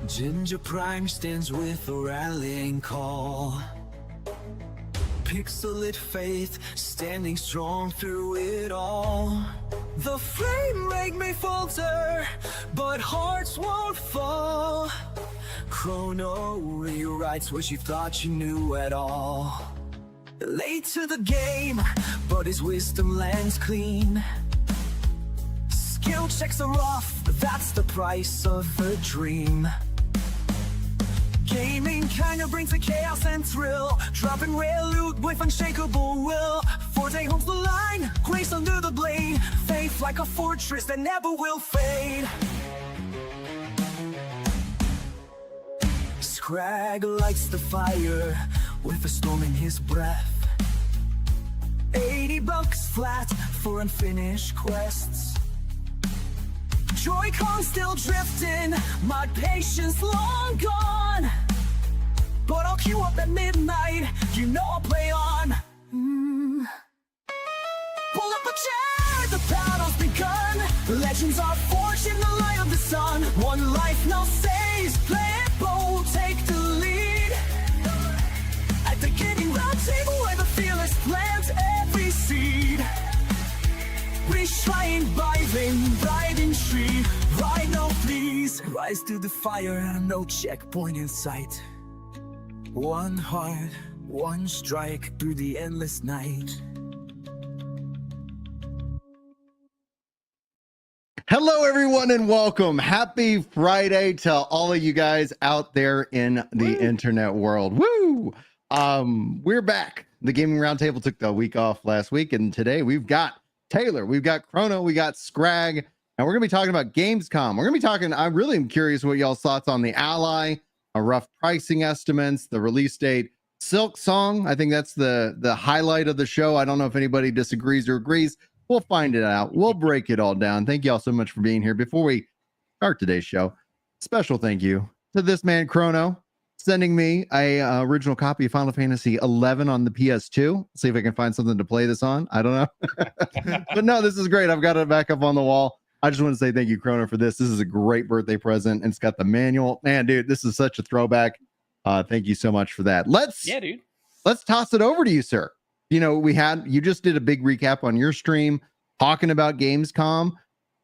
Ginger Prime stands with a rallying call. Pixelit faith standing strong through it all. The frame rate may falter, but hearts won't fall. Chrono rewrites what you thought you knew at all. Late to the game, but his wisdom lands clean. Skill checks are off, that's the price of a dream. Gaming kinda brings a chaos and thrill. Dropping rare loot with unshakable will. Forte holds the line, grace under the blade. Faith like a fortress that never will fade. Scrag lights the fire with a storm in his breath. $80 flat for unfinished quests. Joy-Con still drifting, my patience long gone. But I'll queue up at midnight, you know I'll play on. Pull up a chair, the battle's begun. Legends are forged in the light of the sun. One life, no saves, play it bold, take the lead. At the Gaming Roundtable where the fearless plant every seed. Reshine by riding tree. Ride no please. Rise through the fire, no checkpoint in sight. One heart, one strike through the endless night. Hello, everyone, and welcome. Happy Friday to all of you guys out there in the internet world. Woo! We're back. The Gaming Roundtable took the week off last week, and today we've got Taylor, we've got Chrono, we got Scrag, and we're gonna be talking about Gamescom. We're gonna be talking. I really am curious what y'all's thoughts on the Ally, rough pricing estimates, the release date, Silk Song. I think that's the highlight of the show. I don't know if anybody disagrees or agrees. We'll find it out. We'll break it all down. Thank you all so much for being here. Before we start today's show, special thank you to this man, Chrono, sending me a original copy of Final Fantasy XI on the PS2. See if I can find something to play this on. I don't know. But no, this is great. I've got it back up on the wall. I just want to say thank you, Chrono, for this. This is a great birthday present. And it's got the manual. Man, dude, this is such a throwback. Thank you so much for that. Let's toss it over to you, sir. You know, you just did a big recap on your stream talking about Gamescom.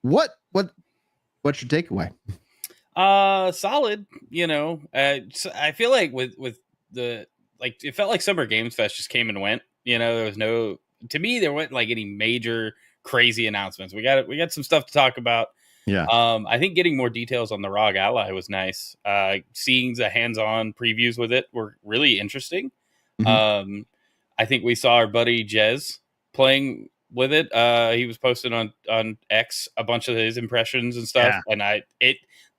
What's your takeaway? Solid. You know, I feel like with the, like, it felt like Summer Games Fest just came and went. You know, there was no, to me, there weren't like any major crazy announcements. We got some stuff to talk about. Yeah. I think getting more details on the ROG Ally was nice. Seeing the hands-on previews with it were really interesting. Mm-hmm. I think we saw our buddy Jez playing with it. He was posting on X a bunch of his impressions and stuff, and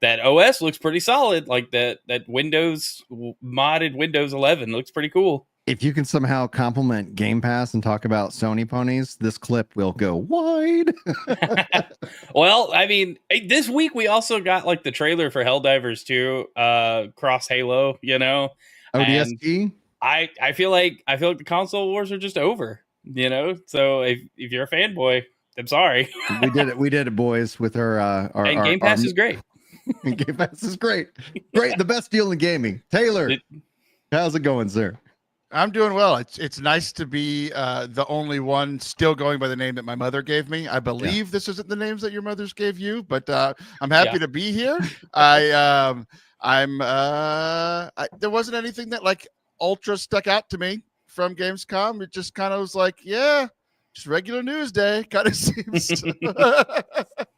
that OS looks pretty solid. Like that Windows modded Windows 11 looks pretty cool. If you can somehow compliment Game Pass and talk about Sony ponies, this clip will go wide. Well, I mean, this week we also got like the trailer for Helldivers 2, Cross Halo. You know, ODST. I feel like the console wars are just over, you know. So if you're a fanboy, I'm sorry. we did it, boys. With our Game Pass is great. Game Pass is great. The best deal in gaming. Taylor, how's it going, sir? I'm doing well. It's nice to be the only one still going by the name that my mother gave me. I believe this isn't the names that your mothers gave you, but I'm happy to be here. There wasn't anything that like ultra stuck out to me from Gamescom. It just kind of was like, yeah, just regular news day. Kind of seems.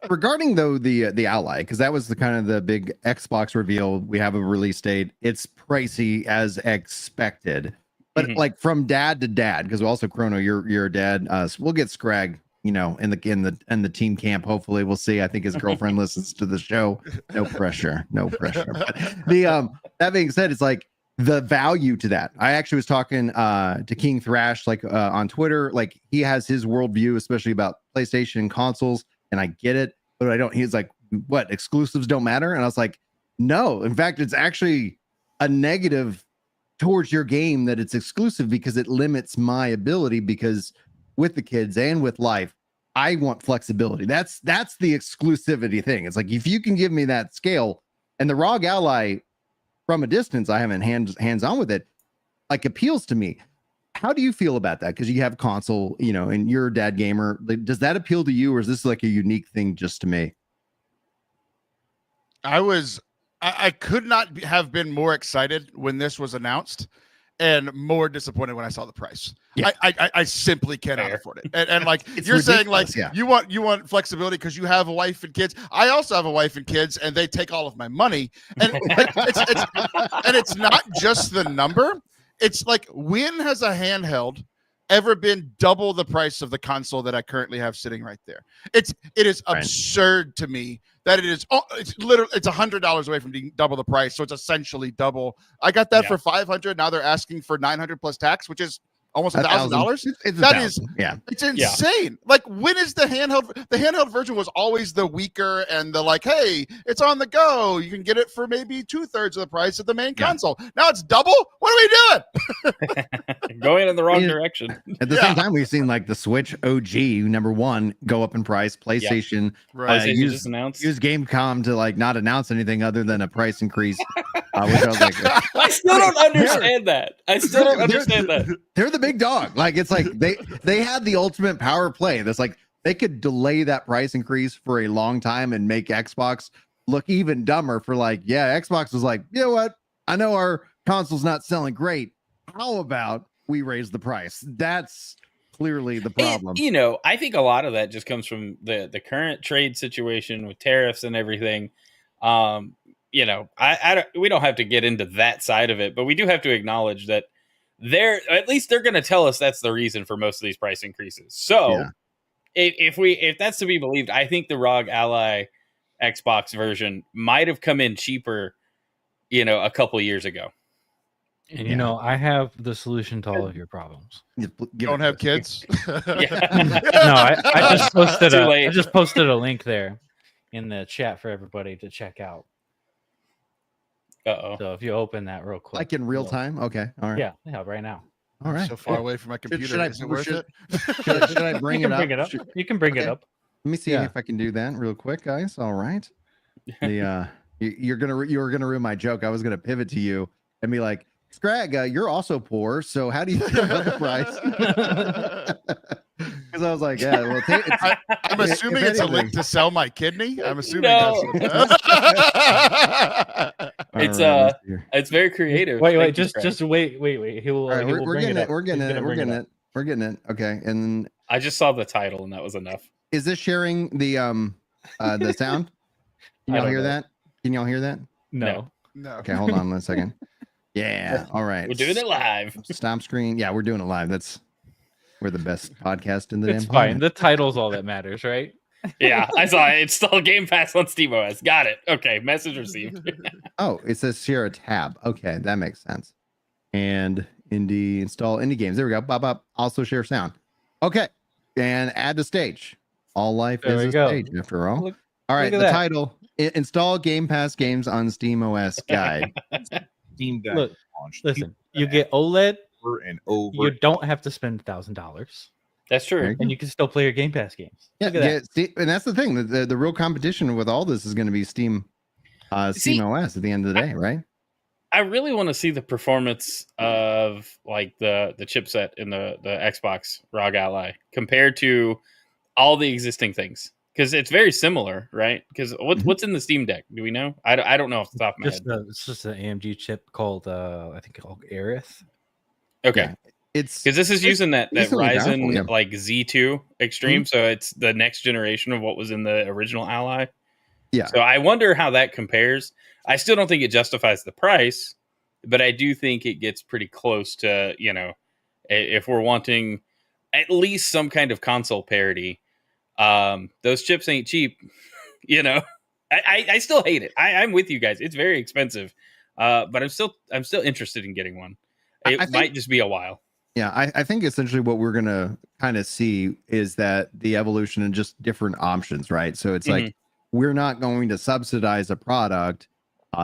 Regarding though the Ally, because that was the kind of the big Xbox reveal. We have a release date. It's pricey as expected, but like from dad to dad, because also Chrono, you're a dad. So we'll get Scrag, you know, in the team camp. Hopefully, we'll see. I think his girlfriend listens to the show. No pressure. But that being said, it's like, the value to that. I actually was talking to King Thrash on Twitter. Like, he has his worldview, especially about PlayStation and consoles, and I get it, but I don't. He's like, what, exclusives don't matter? And I was like, no. In fact, it's actually a negative towards your game that it's exclusive, because it limits my ability, because with the kids and with life, I want flexibility. That's the exclusivity thing. It's like, if you can give me that scale, And the ROG Ally, from a distance, I haven't hands on with it, like appeals to me. How do you feel about that? Because you have console, you know, and you're a dad gamer. Like, does that appeal to you, or is this like a unique thing just to me? I could not have been more excited when this was announced, and more disappointed when I saw the price. Yeah. I simply cannot afford it. And like It's you're saying, like yeah. you want flexibility because you have a wife and kids. I also have a wife and kids, and they take all of my money. And it's not just the number. It's like, when has a handheld ever been double the price of the console that I currently have sitting right there? It is absurd to me that it's literally $100 away from being double the price. So it's essentially double. I got that for $500. Now they're asking for $900 plus tax, which is almost $1,000. It's insane. Like, when is the handheld version was always the weaker and the like, hey, it's on the go, you can get it for maybe 2/3 of the price of the main console. Now it's double. What are we doing? Going in the wrong direction. At the same time, we've seen like the Switch OG #1 go up in price. PlayStation just announced. Use Gamescom to like not announce anything other than a price increase. Which I was like, I still don't understand that. I still don't understand that. They're the big dog. Like, it's like they had the ultimate power play. That's like, they could delay that price increase for a long time and make Xbox look even dumber for like, yeah, Xbox was like, you know what? I know our console's not selling great. How about we raise the price? That's clearly the problem. You know, I think a lot of that just comes from the current trade situation with tariffs and everything. You know, we don't have to get into that side of it, but we do have to acknowledge that at least they're going to tell us that's the reason for most of these price increases. So if that's to be believed, I think the ROG Ally Xbox version might have come in cheaper, you know, a couple years ago. And you know, I have the solution to all of your problems. You don't have kids? No, I just posted a link there in the chat for everybody to check out. So if you open that real quick, like in real time, okay, all right, yeah, right now. All right, so far away from my computer. Is it worth it? Should I bring it up? You can bring it up. Let me see if I can do that real quick, guys. All right, you're gonna ruin my joke. I was gonna pivot to you and be like, Scrag, you're also poor, so how do you feel about the price? Because I was like, yeah, well, I'm assuming it's a link to sell my kidney. I'm assuming it's very creative. Wait, just wait. We're getting it. Okay, and I just saw the title, and that was enough. Is this sharing the sound? Can y'all hear that? Can y'all hear that? No. Okay, hold on one second. Yeah, all right. We're doing it live. Stop screen. Yeah, we're doing it live. We're the best podcast in the It's fine. The title's all that matters, right? Yeah, I saw it. Install Game Pass on SteamOS. Got it. Okay, message received. Oh, it says share a tab. Okay, that makes sense. And install indie games. There we go. Bop. Also share sound. Okay, and add to stage. All life is a stage, after all. All right, the title: Install Game Pass games on SteamOS guide. Steam Deck launch. Listen, you get OLED. And over. You don't have to spend $1,000. That's true, and you can still play your Game Pass games. Yeah, see, and that's the thing. The real competition with all this is going to be Steam OS at the end of the day, right? I really want to see the performance of like the chipset in the Xbox ROG Ally compared to all the existing things, because it's very similar, right? Because what's in the Steam Deck? Do we know? I don't know off the top of my head. It's just an AMD chip called I think called Aerith. Okay. Yeah. It's because this is using that Ryzen powerful, like Z2 Extreme, so it's the next generation of what was in the original Ally. Yeah. So I wonder how that compares. I still don't think it justifies the price, but I do think it gets pretty close to, you know, if we're wanting at least some kind of console parity. Those chips ain't cheap, you know. I still hate it. I'm with you guys. It's very expensive, but I'm still interested in getting one. It might just be a while. Yeah, I think essentially what we're gonna kind of see is that the evolution and just different options, right? So it's like we're not going to subsidize a product,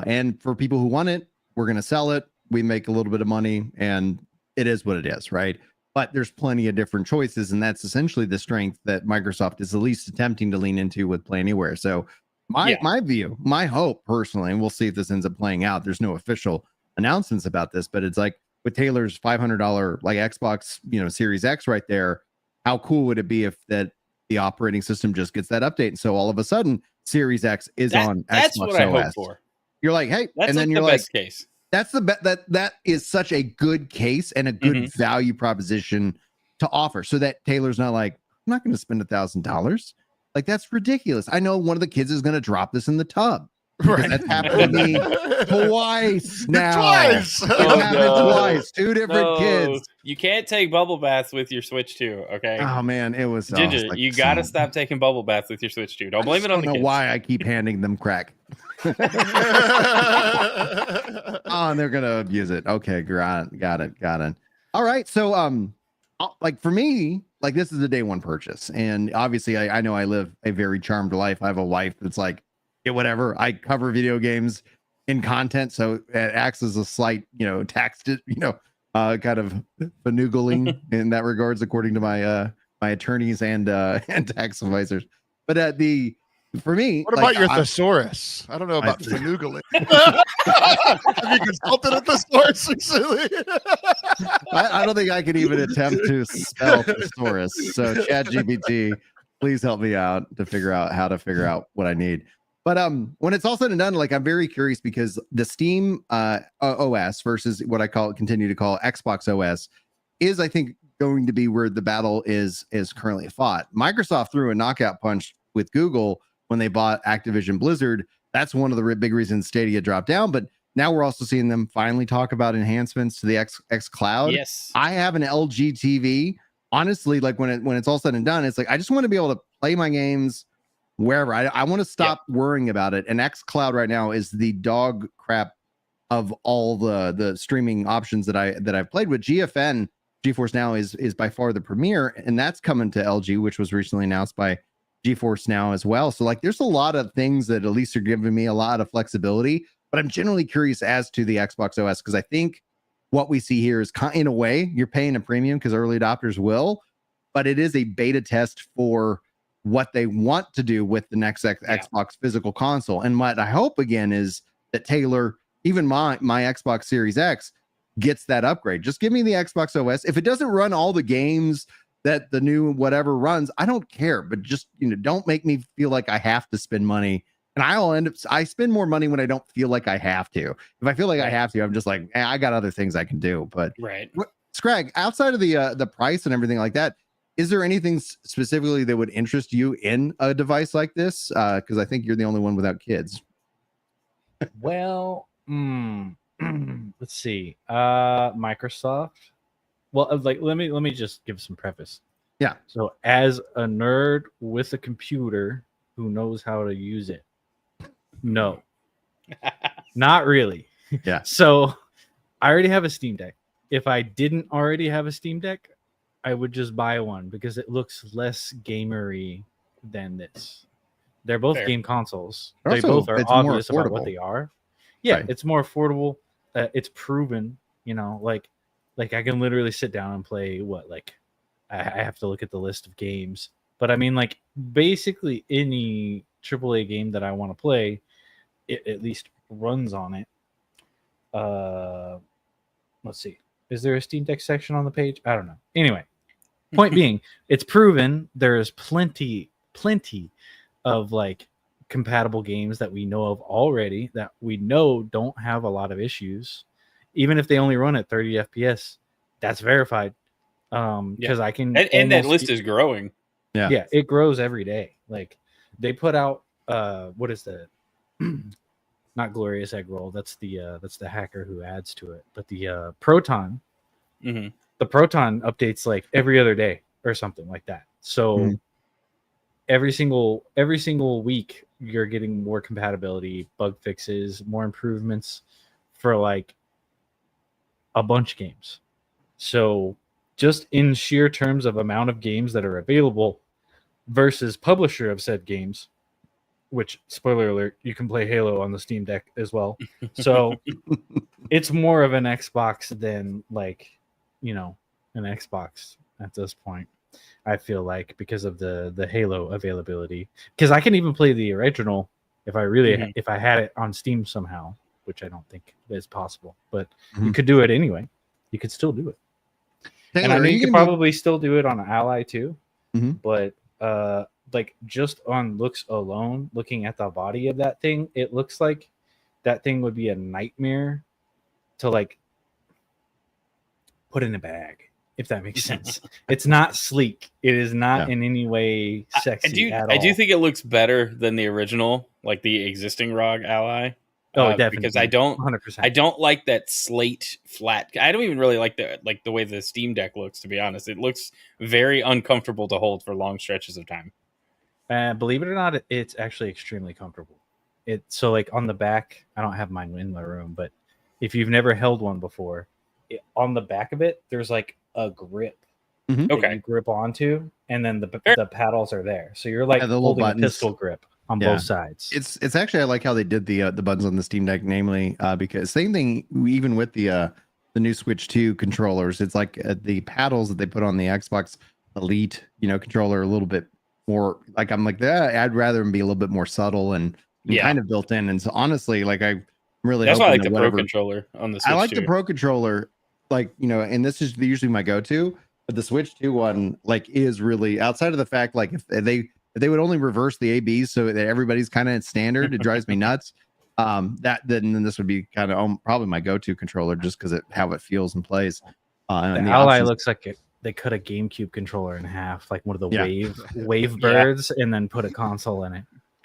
and for people who want it, we're gonna sell it. We make a little bit of money, and it is what it is, right? But there's plenty of different choices, and that's essentially the strength that Microsoft is at least attempting to lean into with Play Anywhere. So my view, my hope personally, and we'll see if this ends up playing out. There's no official announcements about this, but it's like with Taylor's $500 like Xbox, Series X right there. How cool would it be if that the operating system just gets that update, and so all of a sudden Series X is on That's Xbox what I OS. hope for. You're like, hey, That's and then like you're the like, best case. that's that is such a good case and a good value proposition to offer, so that Taylor's not like, I'm not going to spend $1,000. Like, that's ridiculous. I know one of the kids is going to drop this in the tub. Right. That's happened to me twice now. Twice. It happened twice. Two different kids. You can't take bubble baths with your Switch 2, okay? Oh man, it was Ginger. like, you got to stop taking bubble baths with your Switch 2. Don't blame it on the kids. I don't know why I keep handing them crack. Oh, and they're gonna abuse it. Okay, got it. All right, so like for me, like this is a day one purchase, and obviously I know I live a very charmed life. I have a wife that's like, yeah, whatever. I cover video games in content, so it acts as a slight, tax, kind of finagling in that regards, according to my my attorneys and tax advisors. But for me, what about your thesaurus? I don't know about finagling. Have you consulted a thesaurus recently? I don't think I could even attempt to spell thesaurus. So ChatGPT, please help me out to figure out what I need. But when it's all said and done, like I'm very curious because the Steam OS versus what I continue to call Xbox OS is, I think, going to be where the battle is currently fought. Microsoft threw a knockout punch with Google when they bought Activision Blizzard. That's one of the big reasons Stadia dropped down. But now we're also seeing them finally talk about enhancements to the X Cloud. Yes, I have an LG TV. Honestly, like when it's all said and done, it's like I just want to be able to play my games wherever. I want to stop worrying about it. And X Cloud right now is the dog crap of all the streaming options that I've played with. GeForce Now is by far the premier, and that's coming to LG, which was recently announced by GeForce Now as well. So like there's a lot of things that at least are giving me a lot of flexibility, but I'm generally curious as to the Xbox OS, because I think what we see here is in a way you're paying a premium because early adopters will, but it is a beta test for what they want to do with the next Xbox physical console. And what I hope again is that Taylor, even my Xbox Series X, gets that upgrade. Just give me the Xbox OS. If it doesn't run all the games that the new whatever runs, I don't care, but just don't make me feel like I have to spend money. And I spend more money when I don't feel like I have to. If I feel like I have to, I'm just like, I got other things I can do. But Scrag, outside of the price and everything like that, is there anything specifically that would interest you in a device like this? Because I think you're the only one without kids. Well, let's see. Microsoft. Well, like let me just give some preface. Yeah. So as a nerd with a computer who knows how to use it, no, not really. Yeah. So I already have a Steam Deck. If I didn't already have a Steam Deck, I would just buy one because it looks less gamery than this. They're both game consoles. They both are obvious about what they are. Yeah, right. It's more affordable. It's proven, like I can literally sit down and play I have to look at the list of games. But I mean, like basically any AAA game that I want to play, it at least runs on it. Let's see. Is there a Steam Deck section on the page? I don't know. Anyway, point being, it's proven there's plenty of like compatible games that we know of already that we know don't have a lot of issues. Even if they only run at 30 FPS, that's verified. Because I can, and that list is growing. Yeah, it grows every day. Like they put out, what is that? Not Glorious Egg Roll. That's the hacker who adds to it. But the Proton, the Proton updates like every other day or something like that. So every single week you're getting more compatibility, bug fixes, more improvements for like a bunch of games. So just in sheer terms of amount of games that are available versus publisher of said games, which, spoiler alert, you can play Halo on the Steam Deck as well. So it's more of an Xbox than like, an Xbox at this point, I feel like, because of the Halo availability. Because I can even play the original If I really, Mhm. if I had it on Steam somehow, which I don't think is possible, but you Mhm. could do it anyway. You could still do it. Taylor, And I are know you you could gonna probably still do it on Ally too, Mhm. but like just on looks alone, looking at the body of that thing, it looks like that thing would be a nightmare to like put in a bag, if that makes sense. It's not sleek. It is not Yeah. in any way sexy at all. I do think it looks better than the original, like the existing ROG Ally. Oh, definitely. Because I don't 100%. I don't like that slate flat. I don't even really like the way the Steam Deck looks, to be honest. It looks very uncomfortable to hold for long stretches of time. Believe it or not, it's actually extremely comfortable. So like on the back, I don't have mine in my room, but if you've never held one before, on the back of it, there's like a grip Mhm. that Okay. you grip onto, and then the paddles are there. So you're like Yeah, the little holding buttons. a pistol grip on Yeah. both sides. It's actually, I like how they did the buttons on the Steam Deck, namely because same thing even with the new Switch 2 controllers. It's like the paddles that they put on the Xbox Elite, controller a little bit more like, I'm like, I'd rather them be a little bit more subtle and kind of built in. And so honestly, like I'm really That's why I hoping like that the Pro controller on the Switch. I like too. the Pro controller, like, and this is usually my go-to, but the Switch 2 one, like, is really, outside of the fact, like, if they would only reverse the ABs so that everybody's kind of standard, it drives me nuts. Then this would be kind of probably my go-to controller, just because how it feels and plays. The And Ally options- looks like they cut a GameCube controller in half, like one of the Yeah. wave birds, and then put a console in it.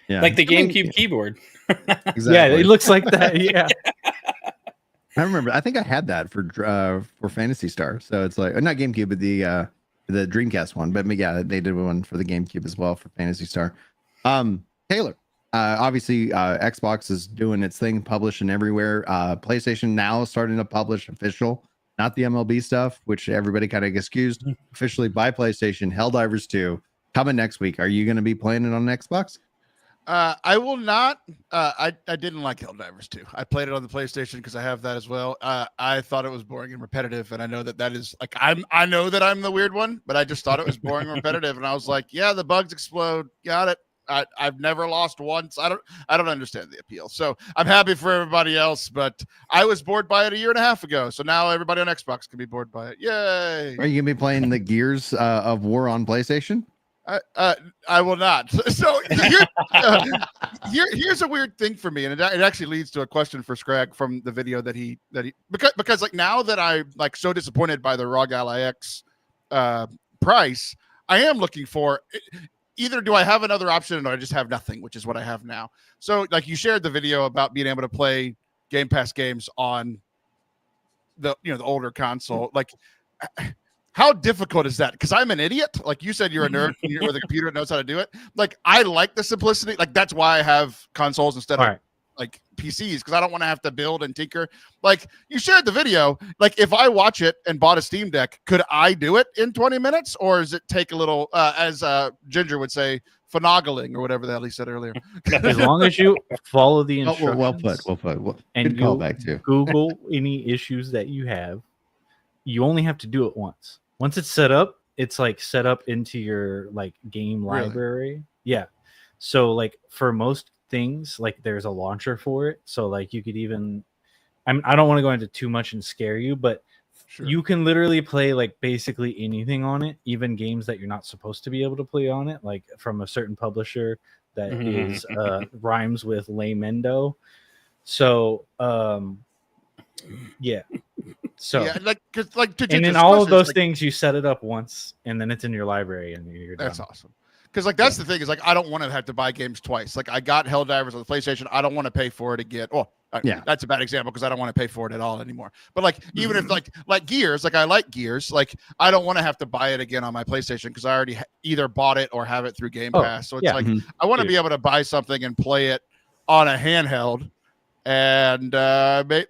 yeah, Like the I mean, GameCube keyboard. exactly. Yeah, it looks like that. Yeah. I remember. I think I had that for Phantasy Star. So it's like not GameCube, but the Dreamcast one. But yeah, they did one for the GameCube as well for Phantasy Star. Taylor, obviously, Xbox is doing its thing, publishing everywhere. PlayStation now is starting to publish official, not the MLB stuff, which everybody kind of excused. Officially by PlayStation, Helldivers 2 coming next week. Are you going to be playing it on Xbox? I will not. I didn't like Helldivers 2. I played it on the PlayStation because I have that as well. I thought it was boring and repetitive, and I know that is like I know that I'm the weird one, but I just thought it was boring and repetitive, and I was like, yeah, the bugs explode. Got it. I've never lost once. I don't understand the appeal. So I'm happy for everybody else, but I was bored by it 1.5 years ago. So now everybody on Xbox can be bored by it. Yay! Are you gonna be playing the Gears of War on PlayStation? I will not. So here's a weird thing for me, and it actually leads to a question for Scrag from the video that he because like now that I'm like so disappointed by the ROG Ally X price, I am looking for either do I have another option or I just have nothing, which is what I have now. So like you shared the video about being able to play Game Pass games on the the older console, like. How difficult is that? Because I'm an idiot. Like you said, you're a nerd with a computer that knows how to do it. Like I like the simplicity. Like that's why I have consoles instead of like PCs, because I don't want to have to build and tinker. Like you shared the video. Like if I watch it and bought a Steam Deck, could I do it in 20 minutes, or does it take a little, as Ginger would say, finagling or whatever the hell he said earlier? As long as you follow the instructions. Well put. And good call back too. Google any issues that you have. You only have to do it once. Once it's set up, it's like set up into your like game library. Yeah. So like for most things, like there's a launcher for it. So like you could even, I don't want to go into too much and scare you, but you can literally play like basically anything on it, even games that you're not supposed to be able to play on it, like from a certain publisher that is rhymes with Lamendo. So yeah. So yeah, like and then all of those things you set it up once and then it's in your library and you're done. That's awesome. Because like that's the thing is like I don't want to have to buy games twice. Like I got Helldivers on the PlayStation. I don't want to pay for it again. Well, that's a bad example because I don't want to pay for it at all anymore. But like even if like Gears, like I like Gears, like I don't want to have to buy it again on my PlayStation because I already either bought it or have it through Game Pass. So it's like I want to be able to buy something and play it on a handheld. And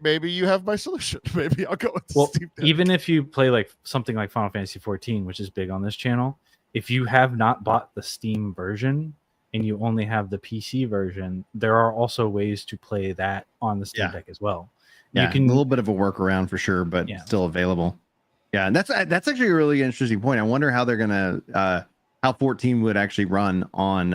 maybe you have my solution. Maybe I'll go with Steam Deck. Even if you play like something like Final Fantasy 14, which is big on this channel, if you have not bought the Steam version and you only have the PC version, there are also ways to play that on the Steam Deck as well. Yeah, you can, a little bit of a workaround for sure, but still available. Yeah, and that's actually a really interesting point. I wonder how they're gonna how 14 would actually run on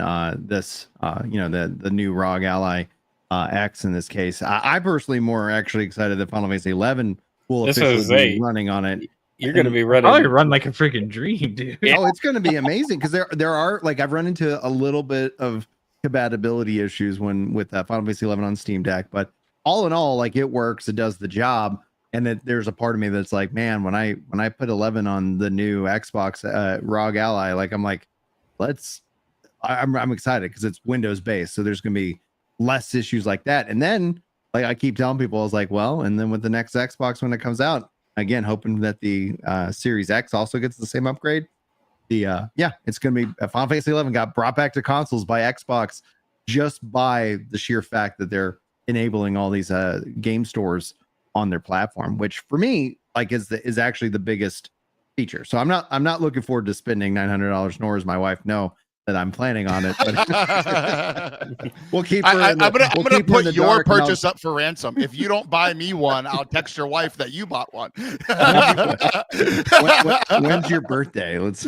this, the new ROG Ally X in this case. I personally more actually excited that Final Fantasy 11 will This was officially be running on it. You're going to be Probably running. run like a freaking dream, dude. Yeah. Oh, it's going to be amazing because there are like I've run into a little bit of compatibility issues with Final Fantasy 11 on Steam Deck, but all in all, like it works, it does the job. And that there's a part of me that's like, man, when I put 11 on the new Xbox ROG Ally, like I'm like, I'm excited because it's Windows based, so there's gonna be less issues like that. And then like I keep telling people, I was like, well, and then with the next Xbox when it comes out, again, hoping that the Series X also gets the same upgrade. It's gonna be Final Fantasy 11 got brought back to consoles by Xbox just by the sheer fact that they're enabling all these game stores on their platform, which for me like is actually the biggest feature. So I'm not looking forward to spending $900, nor is my wife know that I'm planning on it. But we'll keep her. I'm gonna put your purchase up for ransom. If you don't buy me one, I'll text your wife that you bought one. When's your birthday? It's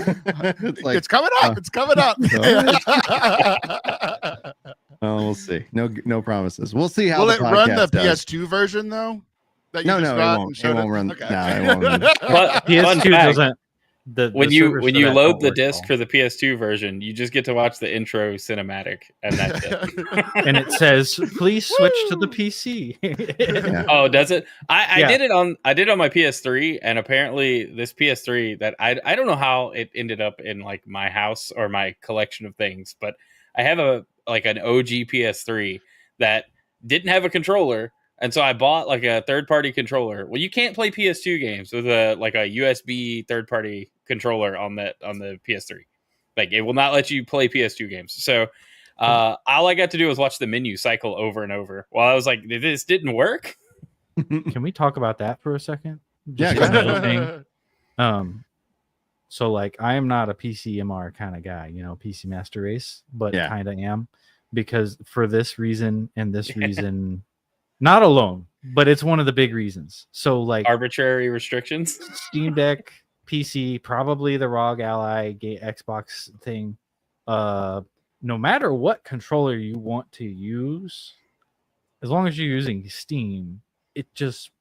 coming up. It's coming up. Oh, we'll see. No promises. We'll see how. Will it run the does. PS2 version though? No, it won't. It won't run. Okay. No, it won't. PS2 doesn't. When you load the disc for the PS2 version, you just get to watch the intro cinematic, and that's it. And it says, "Please switch to the PC." Yeah. Oh, does it? I did it on my PS3, and apparently this PS3 that I don't know how it ended up in like my house or my collection of things, but I have an OG PS3 that didn't have a controller. And so I bought like a third-party controller. Well, you can't play PS2 games with a USB third-party controller on the PS3. Like it will not let you play PS2 games. So all I got to do was watch the menu cycle over and over. While I was like, this didn't work. Can we talk about that for a second? Yeah, Just go another thing. So like I am not a PCMR kind of guy, PC Master Race, but kind of am, because for this reason and this reason. Not alone, but it's one of the big reasons. So like arbitrary restrictions, Steam Deck, PC, probably the ROG Ally, Xbox thing. No matter what controller you want to use, as long as you're using Steam, it just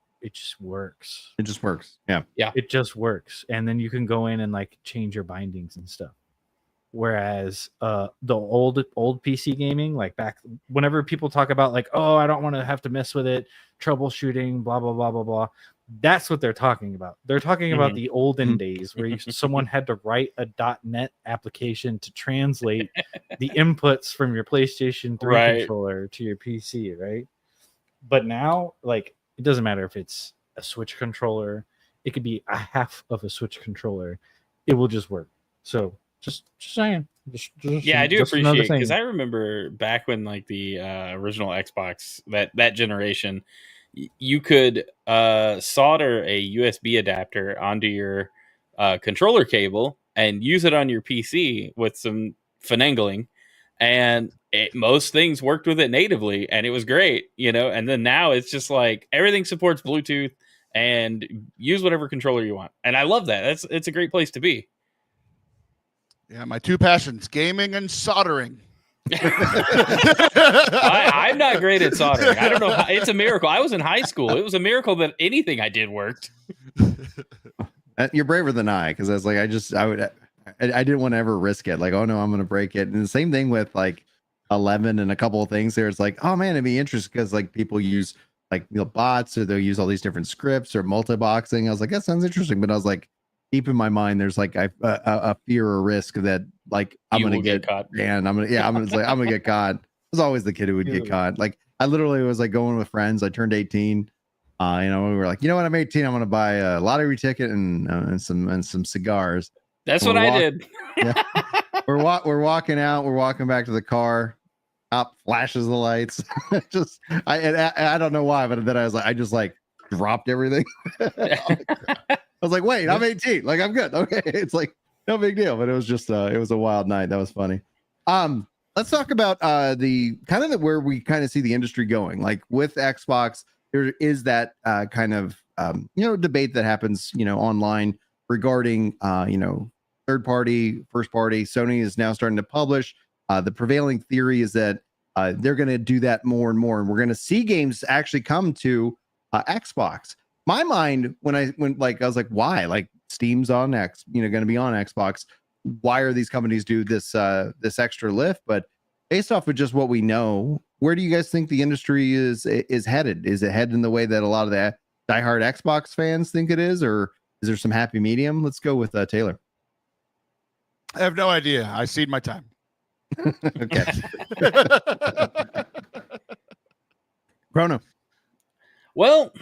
works. It just works. Yeah. It just works, and then you can go in and like change your bindings and stuff. Whereas the old PC gaming, like back whenever people talk about like, oh, I don't want to have to mess with it, troubleshooting, blah blah blah blah blah, that's what they're talking about. They're talking about the olden days where someone had to write a .NET application to translate the inputs from your PlayStation 3 controller to your PC, right? But now, like, it doesn't matter if it's a Switch controller, it could be a half of a Switch controller, it will just work. So just saying. I do appreciate, because I remember back when like the original Xbox, that generation, you could solder a USB adapter onto your controller cable and use it on your PC with some finagling, and most things worked with it natively, and it was great, and then now it's just like everything supports Bluetooth and use whatever controller you want, and I love that. It's a great place to be. Yeah, my two passions, gaming and soldering. I'm not great at soldering. I don't know. It's a miracle. I was in high school. It was a miracle that anything I did worked. You're braver than I, because I was like, I didn't want to ever risk it. Like, oh no, I'm going to break it. And the same thing with like 11 and a couple of things there. It's like, oh man, it'd be interesting because like people use like bots, or they'll use all these different scripts or multi-boxing. I was like, that sounds interesting. But I was like, keep in my mind, there's like a fear or risk that like I'm gonna get caught, and I'm gonna get caught. I was always the kid who would get caught. Like I literally was like going with friends. I turned 18. We were like, what? I'm 18. I'm gonna buy a lottery ticket and some cigars. That's what I did. Yeah. We're walking out. We're walking back to the car. Up flashes the lights. I don't know why, but then I was like, I just like dropped everything. I was like, wait, I'm 18. Like, I'm good. Okay. It's like no big deal. But it was just it was a wild night. That was funny. Let's talk about the kind of where we kind of see the industry going. Like with Xbox, there is that kind of debate that happens, online regarding third party, first party. Sony is now starting to publish. The prevailing theory is that they're going to do that more and more, and we're going to see games actually come to Xbox. My mind, when I was like, why? Like Steam's on going to be on Xbox. Why are these companies do this extra lift? But based off of just what we know, where do you guys think the industry is headed? Is it headed in the way that a lot of the diehard Xbox fans think it is, or is there some happy medium? Let's go with Taylor. I have no idea. I cede my time. Okay. Chrono. Well,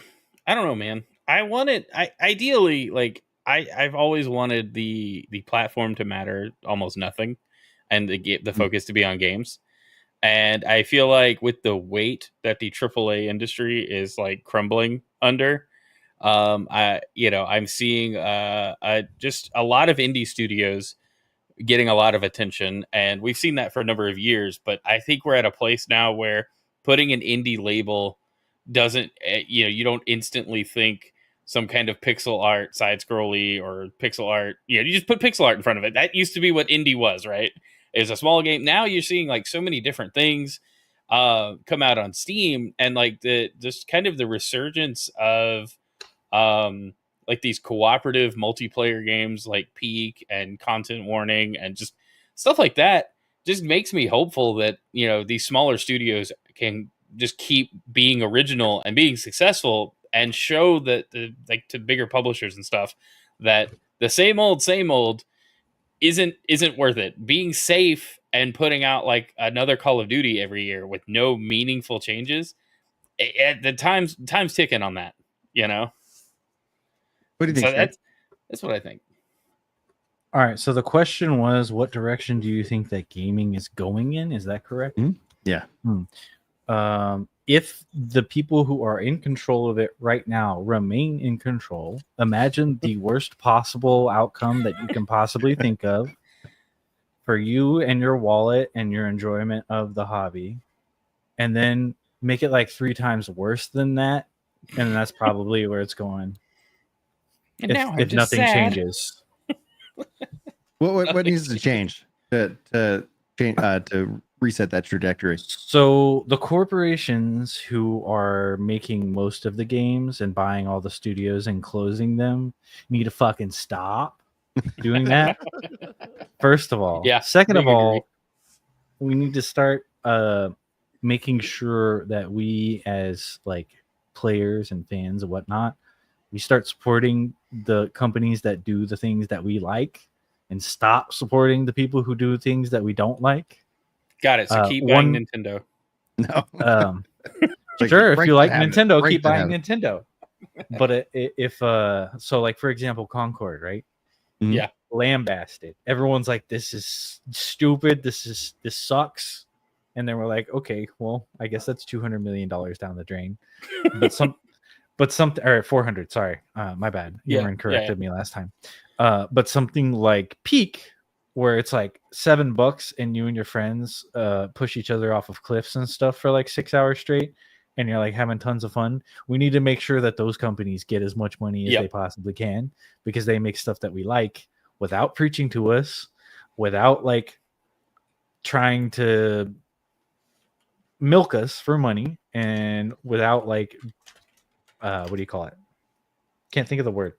I don't know, man. Ideally, like I've always wanted the platform to matter almost nothing, and the focus to be on games. And I feel like with the weight that the AAA industry is like crumbling under, I'm seeing just a lot of indie studios getting a lot of attention, and we've seen that for a number of years. But I think we're at a place now where putting an indie label doesn't, you don't instantly think some kind of pixel art side scrolly or pixel art. You just put pixel art in front of it. That used to be what indie was, right? It was a small game. Now you're seeing like so many different things come out on Steam, and like just kind of the resurgence of like these cooperative multiplayer games like Peak and Content Warning and just stuff like that just makes me hopeful that, these smaller studios can just keep being original and being successful and show that to bigger publishers and stuff that the same old isn't worth it. Being safe and putting out like another Call of Duty every year with no meaningful changes, the time's ticking on that, What do you think? So that's what I think. All right. So the question was, what direction do you think that gaming is going in? Is that correct? Yeah. If the people who are in control of it right now remain in control, imagine the worst possible outcome that you can possibly think of for you and your wallet and your enjoyment of the hobby, and then make it like 3 times worse than that, and that's probably where it's going. And if nothing changes. What needs to change to reset that trajectory? So the corporations who are making most of the games and buying all the studios and closing them need to fucking stop doing that. First of all. Yeah. Second of all, we need to start making sure that we as like players and fans and whatnot, we start supporting the companies that do the things that we like and stop supporting the people who do things that we don't like. Got it. So keep buying Nintendo. No. Sure, if you like Nintendo, keep buying Nintendo. But if so, like for example, Concord, right? Mm-hmm. Yeah, lambasted. Everyone's like, "This is stupid. This sucks." And then we're like, "Okay, well, I guess that's $200 million down the drain." But something, or 400. Sorry, my bad. You corrected me last time. But something like Peak, where it's like $7 and you and your friends push each other off of cliffs and stuff for like 6 hours straight, and you're like having tons of fun. We need to make sure that those companies get as much money as they possibly can, because they make stuff that we like without preaching to us, without like trying to milk us for money, and without like what do you call it? Can't think of the word.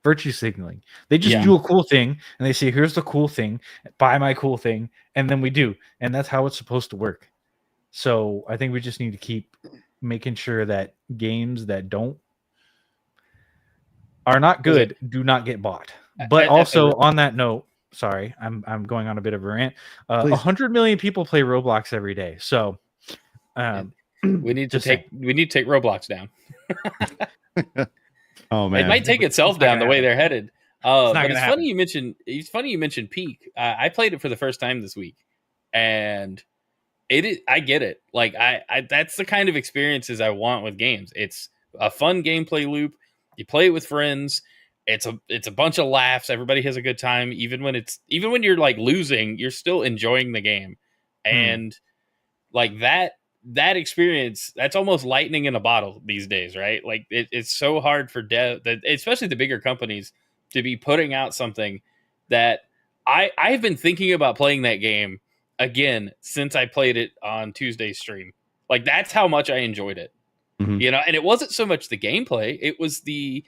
Virtue signaling. They just do a cool thing and they say, here's the cool thing, buy my cool thing, and then we do. And that's how it's supposed to work. So I think we just need to keep making sure that games that are not good do not get bought. But also on that note, sorry, I'm going on a bit of a rant. 100 million people play Roblox every day. So we need to take Roblox down. Oh man, it might take itself down the way they're headed. But it's funny you mentioned Peak. I played it for the first time this week, and I get it. Like I that's the kind of experiences I want with games. It's a fun gameplay loop. You play it with friends. It's a bunch of laughs. Everybody has a good time. Even when you're like losing, you're still enjoying the game. And like that experience, that's almost lightning in a bottle these days, right? Like it's so hard for especially the bigger companies, to be putting out something that I've been thinking about playing that game again since I played it on Tuesday's stream. Like, that's how much I enjoyed it. Mhm. You know, and it wasn't so much the gameplay, it was the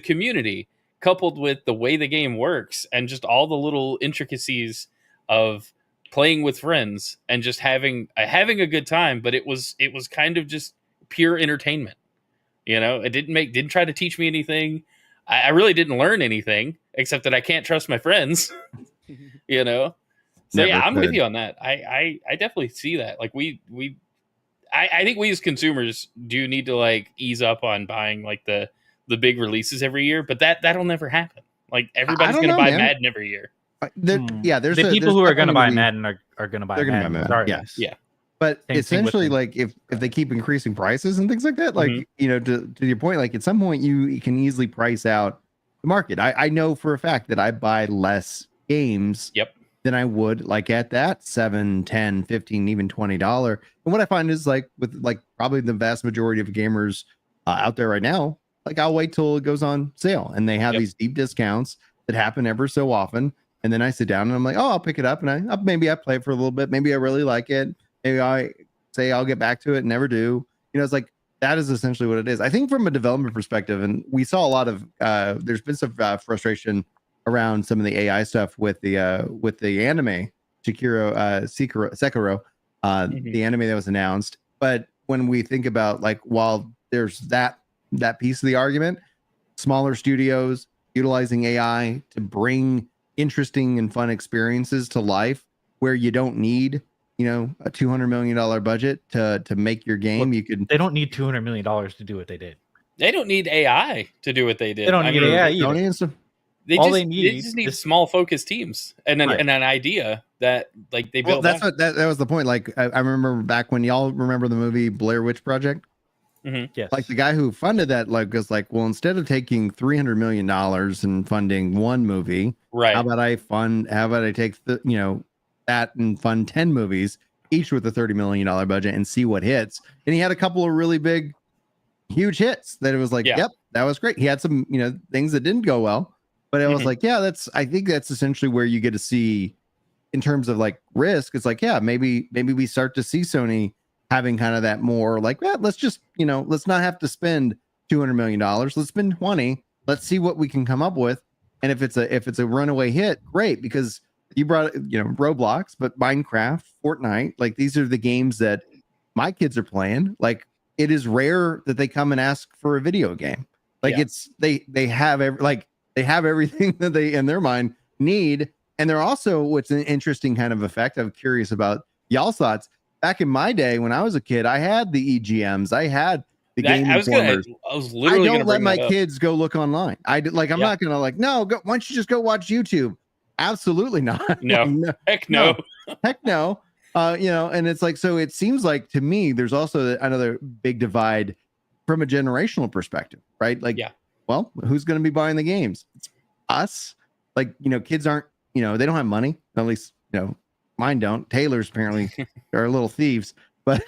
community coupled with the way the game works and just all the little intricacies of playing with friends and just having a good time. But it was kind of just pure entertainment. You know, it didn't try to teach me anything. I really didn't learn anything except that I can't trust my friends. You know, so Never yeah, I'm with could. you on that. I definitely see that. Like I think we as consumers do need to like ease up on buying like the big releases every year, but that'll never happen. Like, everybody's don't going to know, buy man. Madden every year. Yeah, there's the people there's who are going to buy definitely Madden are going to buy they're gonna buy Madden. Madden, regardless. Yeah. But Same thing with essentially, the- like if they keep increasing prices and things like that, like Mhm. you know, to your point, like at some point you can easily price out the market. I know for a fact that I buy less games Yep. than I would like at that $7, $10, $15, even $20. And what I find is like with like probably the vast majority of gamers out there right now, like I'll wait till it goes on sale and they have Yep. these deep discounts that happen ever so often. And then I sit down and I'm like, oh, I'll pick it up and maybe I play it for a little bit. Maybe I really like it. Maybe I say I'll get back to it and never do. You know, it's like that is essentially what it is. I think from a development perspective, and we saw a lot of there's been some frustration around some of the AI stuff with the anime Sekiro, the anime that was announced. But when we think about like while there's that piece of the argument, smaller studios utilizing AI to bring interesting and fun experiences to life where you don't need, you know, a $200 million budget to make your game. Well, you could They don't need $200 million to do what they did. They don't need AI to do what they did. They don't need AI either. don't need some- All they they need just need is- small focused teams and Right. an idea that like they well, built. that's what that was the point. Like I remember back when y'all remember the movie Blair Witch Project. Yes. Like the guy who funded that, like, was like, well, instead of taking $300 million and funding one movie, right. how about I take the, you know, that and fund 10 movies, each with a $30 million budget and see what hits. And he had a couple of really big, huge hits that it was like, Yeah. yep, that was great. He had some, you know, things that didn't go well, but it was Mhm. like, yeah, I think that's essentially where you get to see in terms of like risk. It's like, yeah, maybe we start to see Sony having kind of that more like, well, let's just, you know, let's not have to spend $200 million. Let's spend 20. Let's see what we can come up with. And if it's a runaway hit, great, because you brought, you know, Roblox, but Minecraft, Fortnite, like these are the games that my kids are playing. Like it is rare that they come and ask for a video game. Like Yeah. it's they have everything that they in their mind need. And they're also, what's an interesting kind of effect. I'm curious about y'all's thoughts. Back in my day when I was a kid, I had the EGMs, I had the Game I was Informers. literally I going don't to let bring my that up. kids go look online. I'm Yeah. not gonna like, no, go, why don't you just go watch YouTube? Absolutely not. No. Like, Heck no. heck no. You know, and it's like, so it seems like to me, there's also another big divide from a generational perspective, right? Like, Yeah. well, who's going to be buying the games? It's us. Like, you know, kids aren't, you know, they don't have money. At least, you know, mine don't. Taylor's apparently are little thieves, but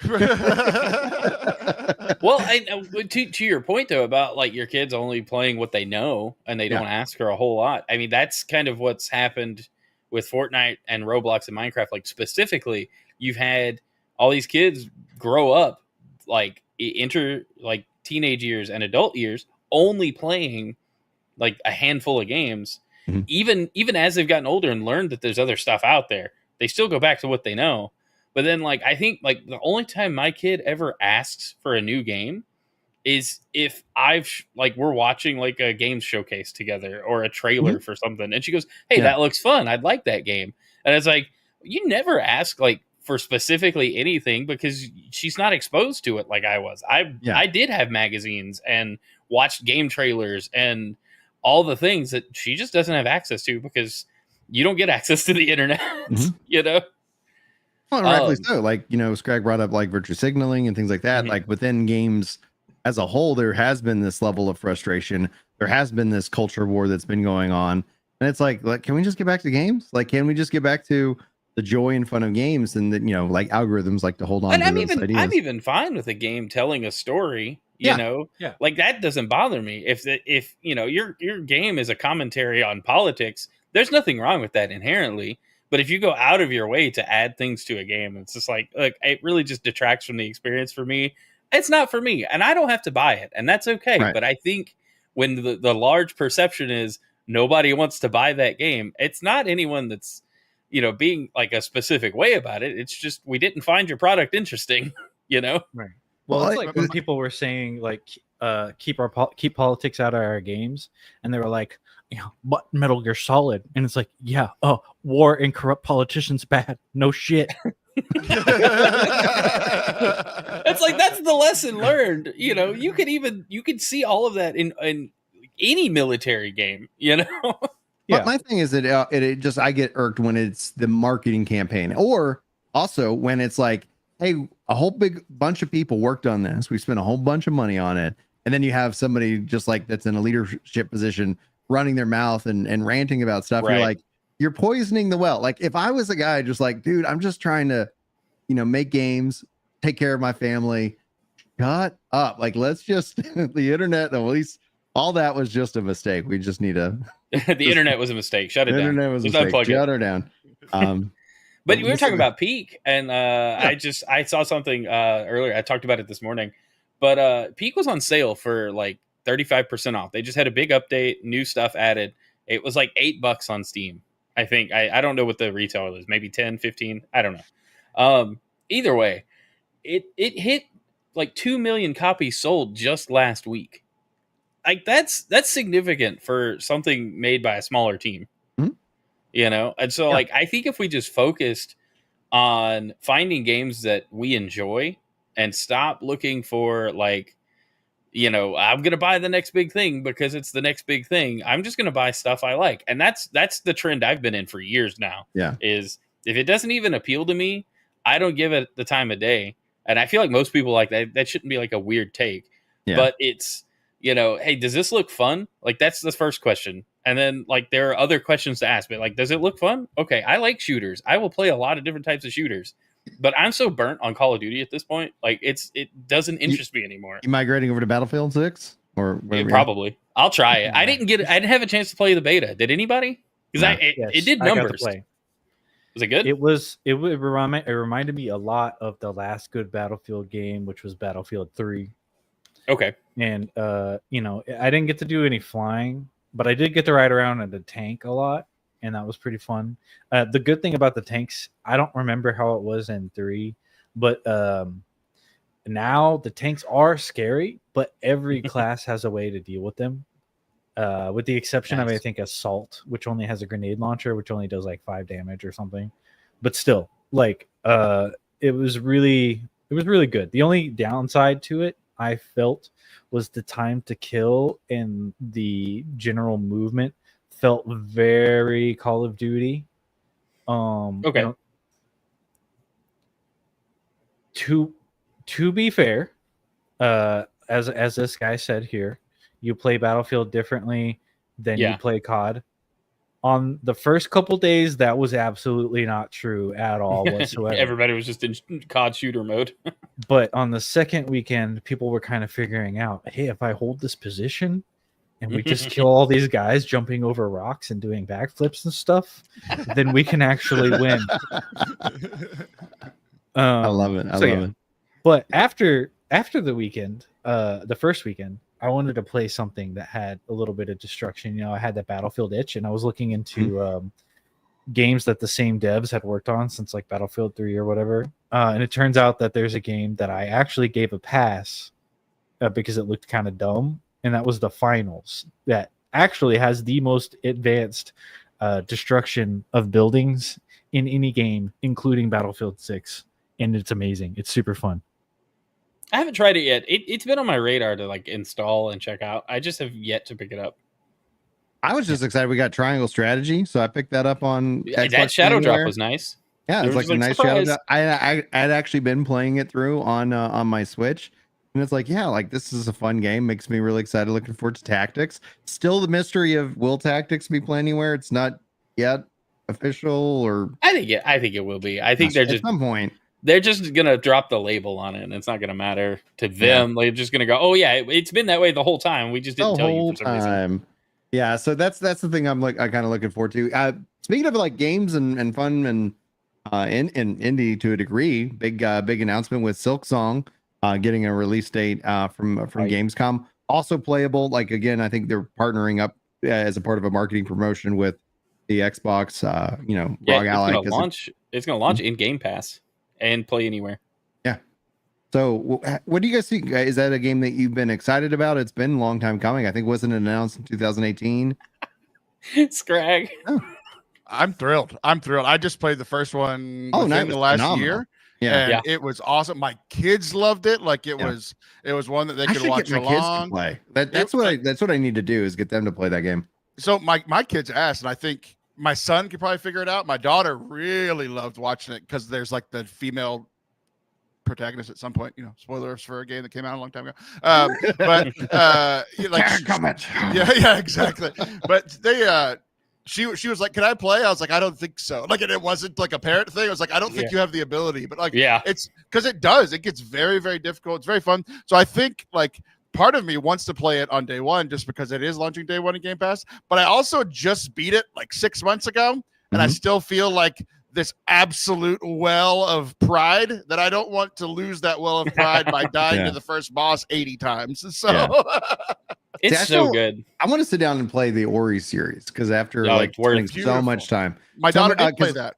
Well, to your point though about like your kids only playing what they know and they don't ask for a whole lot. I mean, that's kind of what's happened with Fortnite and Roblox and Minecraft. Like specifically, you've had all these kids grow up like enter like teenage years and adult years only playing like a handful of games. Mhm. Even as they've gotten older and learned that there's other stuff out there, they still go back to what they know. But then, like, I think, like, the only time my kid ever asks for a new game is if we're watching, like, a games showcase together or a trailer for something. And she goes, hey, that looks fun. I'd like that game. And it's like, you never ask, like, for specifically anything because she's not exposed to it like I was. I did have magazines and watched game trailers and all the things that she just doesn't have access to because you don't get access to the internet, you know? Well, rightfully so. Like, you know, Scrag brought up like virtue signaling and things like that. Like within games as a whole, there has been this level of frustration. There has been this culture war that's been going on. And it's like, can we just get back to games? Like, can we just get back to the joy and fun of games? And then, you know, like algorithms like to hold on And to I'm those ideas. even fine with a game telling a story You Yeah. know, Yeah. like that doesn't bother me. If you know your game is a commentary on politics, there's nothing wrong with that inherently. But if you go out of your way to add things to a game, it's just like, look, it really just detracts from the experience for me. It's not for me, and I don't have to buy it, and that's okay. Right. But I think when the large perception is nobody wants to buy that game, it's not anyone that's, you know, being like a specific way about it. It's just we didn't find your product interesting, you know? Right. Well, Well, it's like when people were saying like keep politics out of our games, and they were like, you know, but Metal Gear Solid, and it's like, yeah, war and corrupt politicians bad. No shit. It's like that's the lesson learned. You know, you could see all of that in any military game, you know? But my thing is that it just, I get irked when it's the marketing campaign, or also when it's like, hey, a whole big bunch of people worked on this. We spent a whole bunch of money on it. And then you have somebody just like that's in a leadership position running their mouth and ranting about stuff. Right. You're like, you're poisoning the well. Like if I was a guy just like, dude, I'm just trying to, you know, make games, take care of my family. Shut up. Like, let's just, the internet, at least all that was just a mistake. We just need to. The internet was a mistake. Shut it The down. internet was a Just mistake. unplug it. Shut her down. But we were talking about Peak, and I saw something earlier. I talked about it this morning, but Peak was on sale for like 35% off. They just had a big update, new stuff added. It was like $8 on Steam. I think I don't know what the retail is, maybe 10, 15. I don't know. Either way, it hit like 2 million copies sold just last week. Like that's significant for something made by a smaller team. You know, and so like I think if we just focused on finding games that we enjoy and stop looking for like, you know, I'm gonna buy the next big thing because it's the next big thing. I'm just gonna buy stuff I like, and that's the trend I've been in for years now. Yeah, is if it doesn't even appeal to me, I don't give it the time of day. And I feel like most people like that. That shouldn't be like a weird take, but it's, you know, hey, does this look fun? Like that's the first question. And then like there are other questions to ask, but like, does it look fun? Okay, I like shooters. I will play a lot of different types of shooters, but I'm so burnt on Call of Duty at this point. Like it doesn't interest me anymore. You migrating over to Battlefield 6 or probably? I'll try it. I didn't have a chance to play the beta. Did anybody? Because it did numbers. Was it good? It reminded me a lot of the last good Battlefield game, which was Battlefield 3. Okay. And you know, I didn't get to do any flying, but I did get to ride around in the tank a lot, and that was pretty fun. The good thing about the tanks, I don't remember how it was in 3, but now the tanks are scary, but every class has a way to deal with them. With the exception of, I think, Assault, which only has a grenade launcher, which only does like 5 damage or something. But still, like, it was really good. The only downside to it, I felt, was the time to kill and the general movement felt very Call of Duty. Okay. You know, to be fair, as this guy said here, you play Battlefield differently than you play COD. On the first couple days, that was absolutely not true at all whatsoever. Everybody was just in COD shooter mode. But on the second weekend, people were kind of figuring out, hey, if I hold this position and we just kill all these guys jumping over rocks and doing backflips and stuff, then we can actually win. I love it. I love it. But after the weekend, the first weekend, I wanted to play something that had a little bit of destruction. You know, I had that Battlefield itch, and I was looking into games that the same devs had worked on since like Battlefield 3 or whatever. And it turns out that there's a game that I actually gave a pass because it looked kind of dumb, and that was the Finals, that actually has the most advanced destruction of buildings in any game, including Battlefield 6. And it's amazing. It's super fun. I haven't tried it yet. It's been on my radar to like install and check out. I just have yet to pick it up. I was just excited we got Triangle Strategy, so I picked that up on Xbox that Shadow Anywhere. Drop was nice. Yeah, it's like a nice surprise. Shadow Drop. I had actually been playing it through on my Switch, and it's like, yeah, like this is a fun game. Makes me really excited. Looking forward to Tactics. Still the mystery of will Tactics be playing anywhere? It's not yet official, or I think it will be. I think they're at just some point. they're just gonna drop the label on it, and it's not gonna matter to them. They're just gonna go, "Oh yeah, it's been that way the whole time. We just didn't The tell you whole for some reason." time. Yeah, so that's the thing I kind of looking forward to. Speaking of like games and fun and in indie to a degree, big announcement with Silksong getting a release date from Gamescom. Also playable. Like again, I think they're partnering up as a part of a marketing promotion with the Xbox. ROG Ally. It's gonna launch in Game Pass and play anywhere. Yeah. So what do you guys think? Is that a game that you've been excited about? It's been a long time coming. I think wasn't it announced in 2018. Scrag. Oh. I'm thrilled. I just played the first one within the last year. Yeah. And it was awesome. My kids loved it. Like it was one that they could watch along. Play. That's what I need to do is get them to play that game. So my kids asked, and I think my son could probably figure it out. My daughter really loved watching it because there's like the female protagonist at some point. Spoilers for a game that came out a long time ago. Yeah, exactly. But they she was like, "Can I play?" I was like, "I don't think so." Like, and it wasn't like a parent thing. I was like, "I don't think you have the ability." But like, it's because it does. It gets very, very difficult. It's very fun. So I think like part of me wants to play it on day one just because it is launching day one in Game Pass. But I also just beat it like 6 months ago, and I still feel like this absolute well of pride that I don't want to lose that well of pride by dying to the first boss 80 times. So. It's so good. I want to sit down and play the Ori series because after spending so much time, my daughter did play that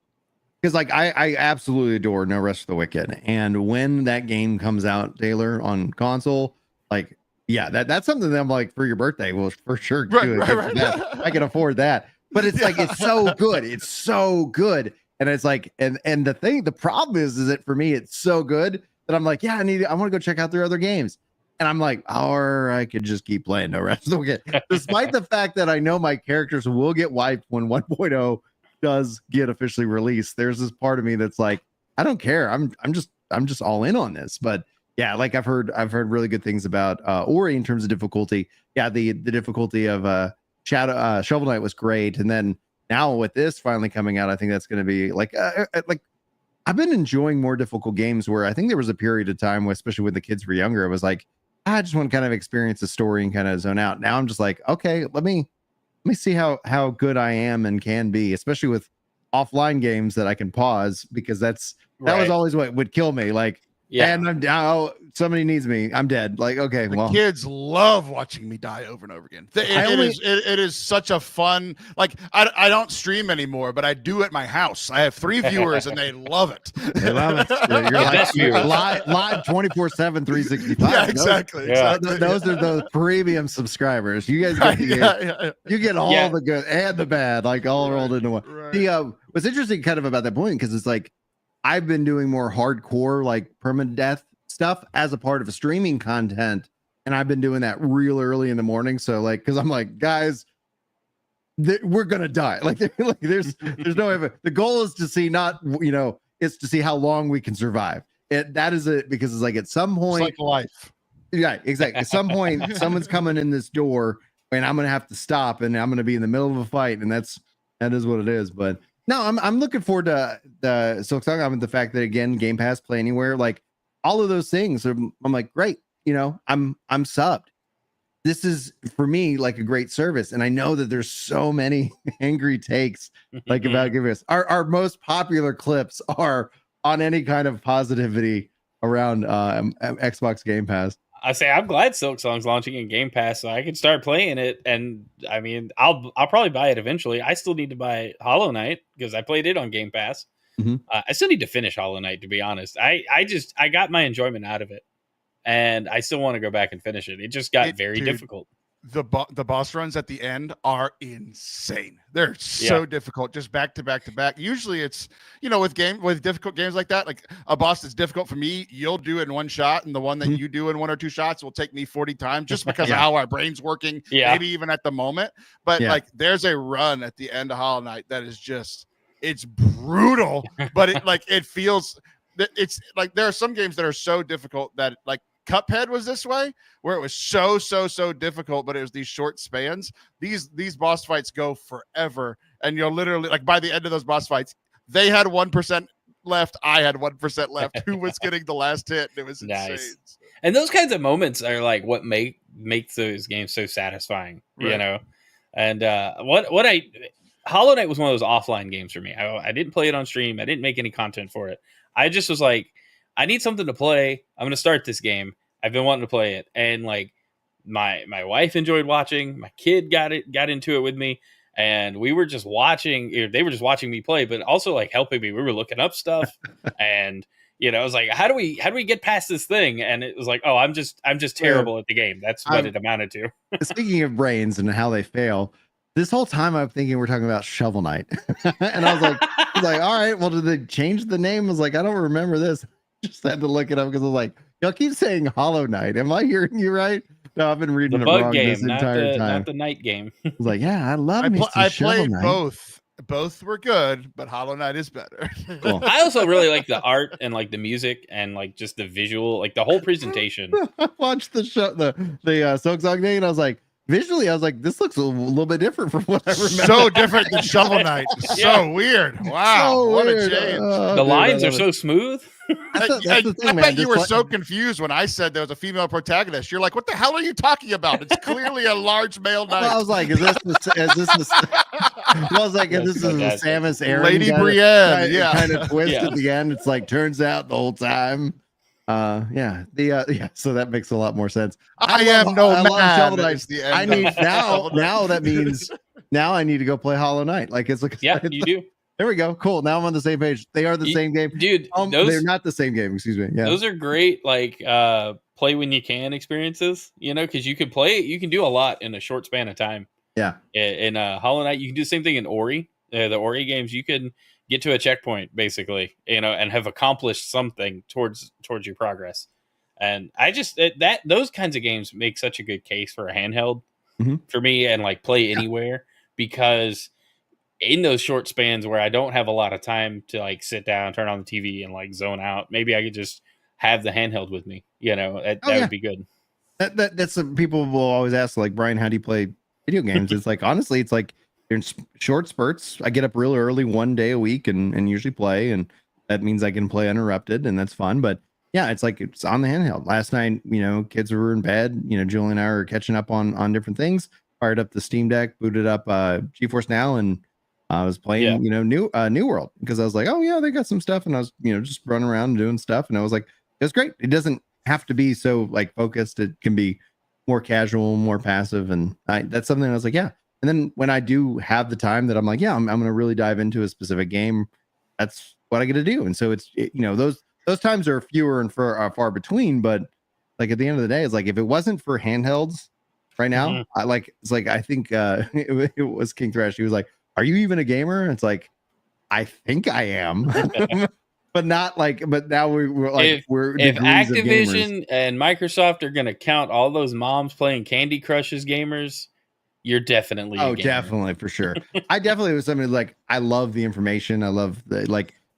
because like I absolutely adore No Rest for the Wicked, and when that game comes out, Taylor, on console, like that's something that I'm like for your birthday, well for sure do it. Right. I can afford that, but it's like it's so good, and it's like and the problem is that for me it's so good that I'm like I want to go check out their other games. And I'm like, or I could just keep playing No Rest. Despite the fact that I know my characters will get wiped when 1.0 does get officially released, there's this part of me that's like, I don't care. I'm just all in on this. But yeah, like I've heard really good things about Ori in terms of difficulty. Yeah, the difficulty of Shovel Knight was great, and then now with this finally coming out, I think that's going to be like I've been enjoying more difficult games where I think there was a period of time, where, especially when the kids were younger, it was like, I just want to kind of experience the story and kind of zone out. Now I'm just like, okay, let me see how good I am and can be, especially with offline games that I can pause, because that was always what would kill me. Like, and I'm down. Somebody needs me. I'm dead. Like, okay, the kids love watching me die over and over again. It is such a fun. Like, I don't stream anymore, but I do at my house. I have 3 viewers and they love it. They love it. You're live 24/7, 365. Yeah, exactly. Those are those premium subscribers. You guys get you get all the good and the bad, like all rolled into one. Right. What's interesting kind of about that point, because it's like I've been doing more hardcore like permadeath stuff as a part of a streaming content, and I've been doing that real early in the morning. So like, because I'm like, guys, we're gonna die. Like there's no way. The goal is to see it's to see how long we can survive. That is it, because it's like at some point, it's like life. Yeah, exactly. At some point, someone's coming in this door, and I'm gonna have to stop, and I'm gonna be in the middle of a fight, and that is what it is. But no, I'm looking forward to the Silksong. I mean, the fact that again, Game Pass, Play Anywhere, like all of those things. I'm like, great. I'm subbed. This is for me like a great service, and I know that there's so many angry takes like about giving us our most popular clips are on any kind of positivity around Xbox Game Pass. I say I'm glad Silksong's launching in Game Pass so I can start playing it, and I mean I'll probably buy it eventually. I still need to buy Hollow Knight because I played it on Game Pass. I still need to finish Hollow Knight, to be honest. I got my enjoyment out of it, and I still want to go back and finish it. It just got very difficult. The boss runs at the end are insane. They're so difficult, just back to back to back. Usually it's, with difficult games like that, like a boss that's difficult for me, you'll do it in one shot, and the one that you do in 1 or 2 shots will take me 40 times just because of how our brain's working, maybe even at the moment. But like there's a run at the end of Hollow Knight that is just, it's brutal, but it feels that it's like there are some games that are so difficult that like Cuphead was this way, where it was so difficult, but it was these short spans. These boss fights go forever, and you're literally like by the end of those boss fights, they had 1% left. I had 1% left. Who was getting the last hit? And it was insane. Nice. And those kinds of moments are like what makes those games so satisfying, you Right. know. And Hollow Knight was one of those offline games for me. I didn't play it on stream. I didn't make any content for it. I just was like, I need something to play. I'm going to start this game. I've been wanting to play it, and like my wife enjoyed watching. My kid got into it with me, and we were just watching. They were just watching me play, but also like helping me. We were looking up stuff, and I was like, how do we get past this thing? And it was like, oh, I'm just terrible at the game. That's what it amounted to. Speaking of brains and how they fail, this whole time I'm thinking we're talking about Shovel Knight, and I was like, all right, well, did they change the name? I was like, I don't remember this. Just had to look it up because I was like, y'all keep saying Hollow Knight. Am I hearing you right? No, I've been reading The it bug wrong game, this entire time. not the night game. I was like, yeah, I love me some I Shovel played Knight. both. Both were good, but Hollow Knight is better. Cool. I also really like the art and like the music and like just the visual, like the whole presentation. I watched the show, the Silk Song thing, and I was like, visually, I was like, this looks a little bit different from what I remember. So different than Shovel Knight. So weird. Wow. So what weird. a change. The Dude, lines I are love so it. smooth. That's the thing, I man. bet you Just were like- so confused when I said there was a female protagonist. You're like, what the hell are you talking about? It's clearly a large male knight. Well, I was like, is this I was like, if That's this is a fantastic. Samus Aran Lady kinda- Brienne, yeah. kind of twist Yeah. at the end. It's like turns out the whole time. Yeah. So that makes a lot more sense. I love- am no I love Shovel man. Knight. is the end I of need Shovel Knight. now that means now I need to go play Hollow Knight. Like it's like Yeah, you do, there we go. Cool. Now I'm on the same page. They are the You- same game. dude. They're Those not the same game. Excuse me. Yeah. those are great. Like play when you can experiences. Because you can play. You can do a lot in a short span of time. Yeah. In Hollow Knight, you can do the same thing in Ori. The Ori games, you can get to a checkpoint basically, and have accomplished something towards your progress. And I just those kinds of games make such a good case for a handheld for me, and like play anywhere, because in those short spans where I don't have a lot of time to like sit down, turn on the TV, and like zone out, maybe I could just have the handheld with me. That would be good. That's some people will always ask, like, Brian, how do you play video games? It's like, honestly, it's like in short spurts. I get up real early one day a week and usually play, and that means I can play uninterrupted, and that's fun. But yeah, it's like it's on the handheld. Last night, kids were in bed. Julie and I were catching up on different things. Fired up the Steam Deck, booted up GeForce Now, and I was playing, New World, because I was like, oh yeah, they got some stuff, and I was, just running around and doing stuff, and I was like, it was great. It doesn't have to be so like focused. It can be more casual, more passive, and that's something I was like, yeah. And then when I do have the time that I'm like, yeah, I'm going to really dive into a specific game, that's what I get to do. And so it's those times are fewer and far between, but like at the end of the day, it's like if it wasn't for handhelds right now, I think it was King Thresh. He was like, are you even a gamer? And it's like, I think I am. But not like, but now we're like, if Activision and Microsoft are going to count all those moms playing Candy Crush as gamers, you're definitely a gamer. Definitely, for sure. I definitely was somebody like, I love the information. I love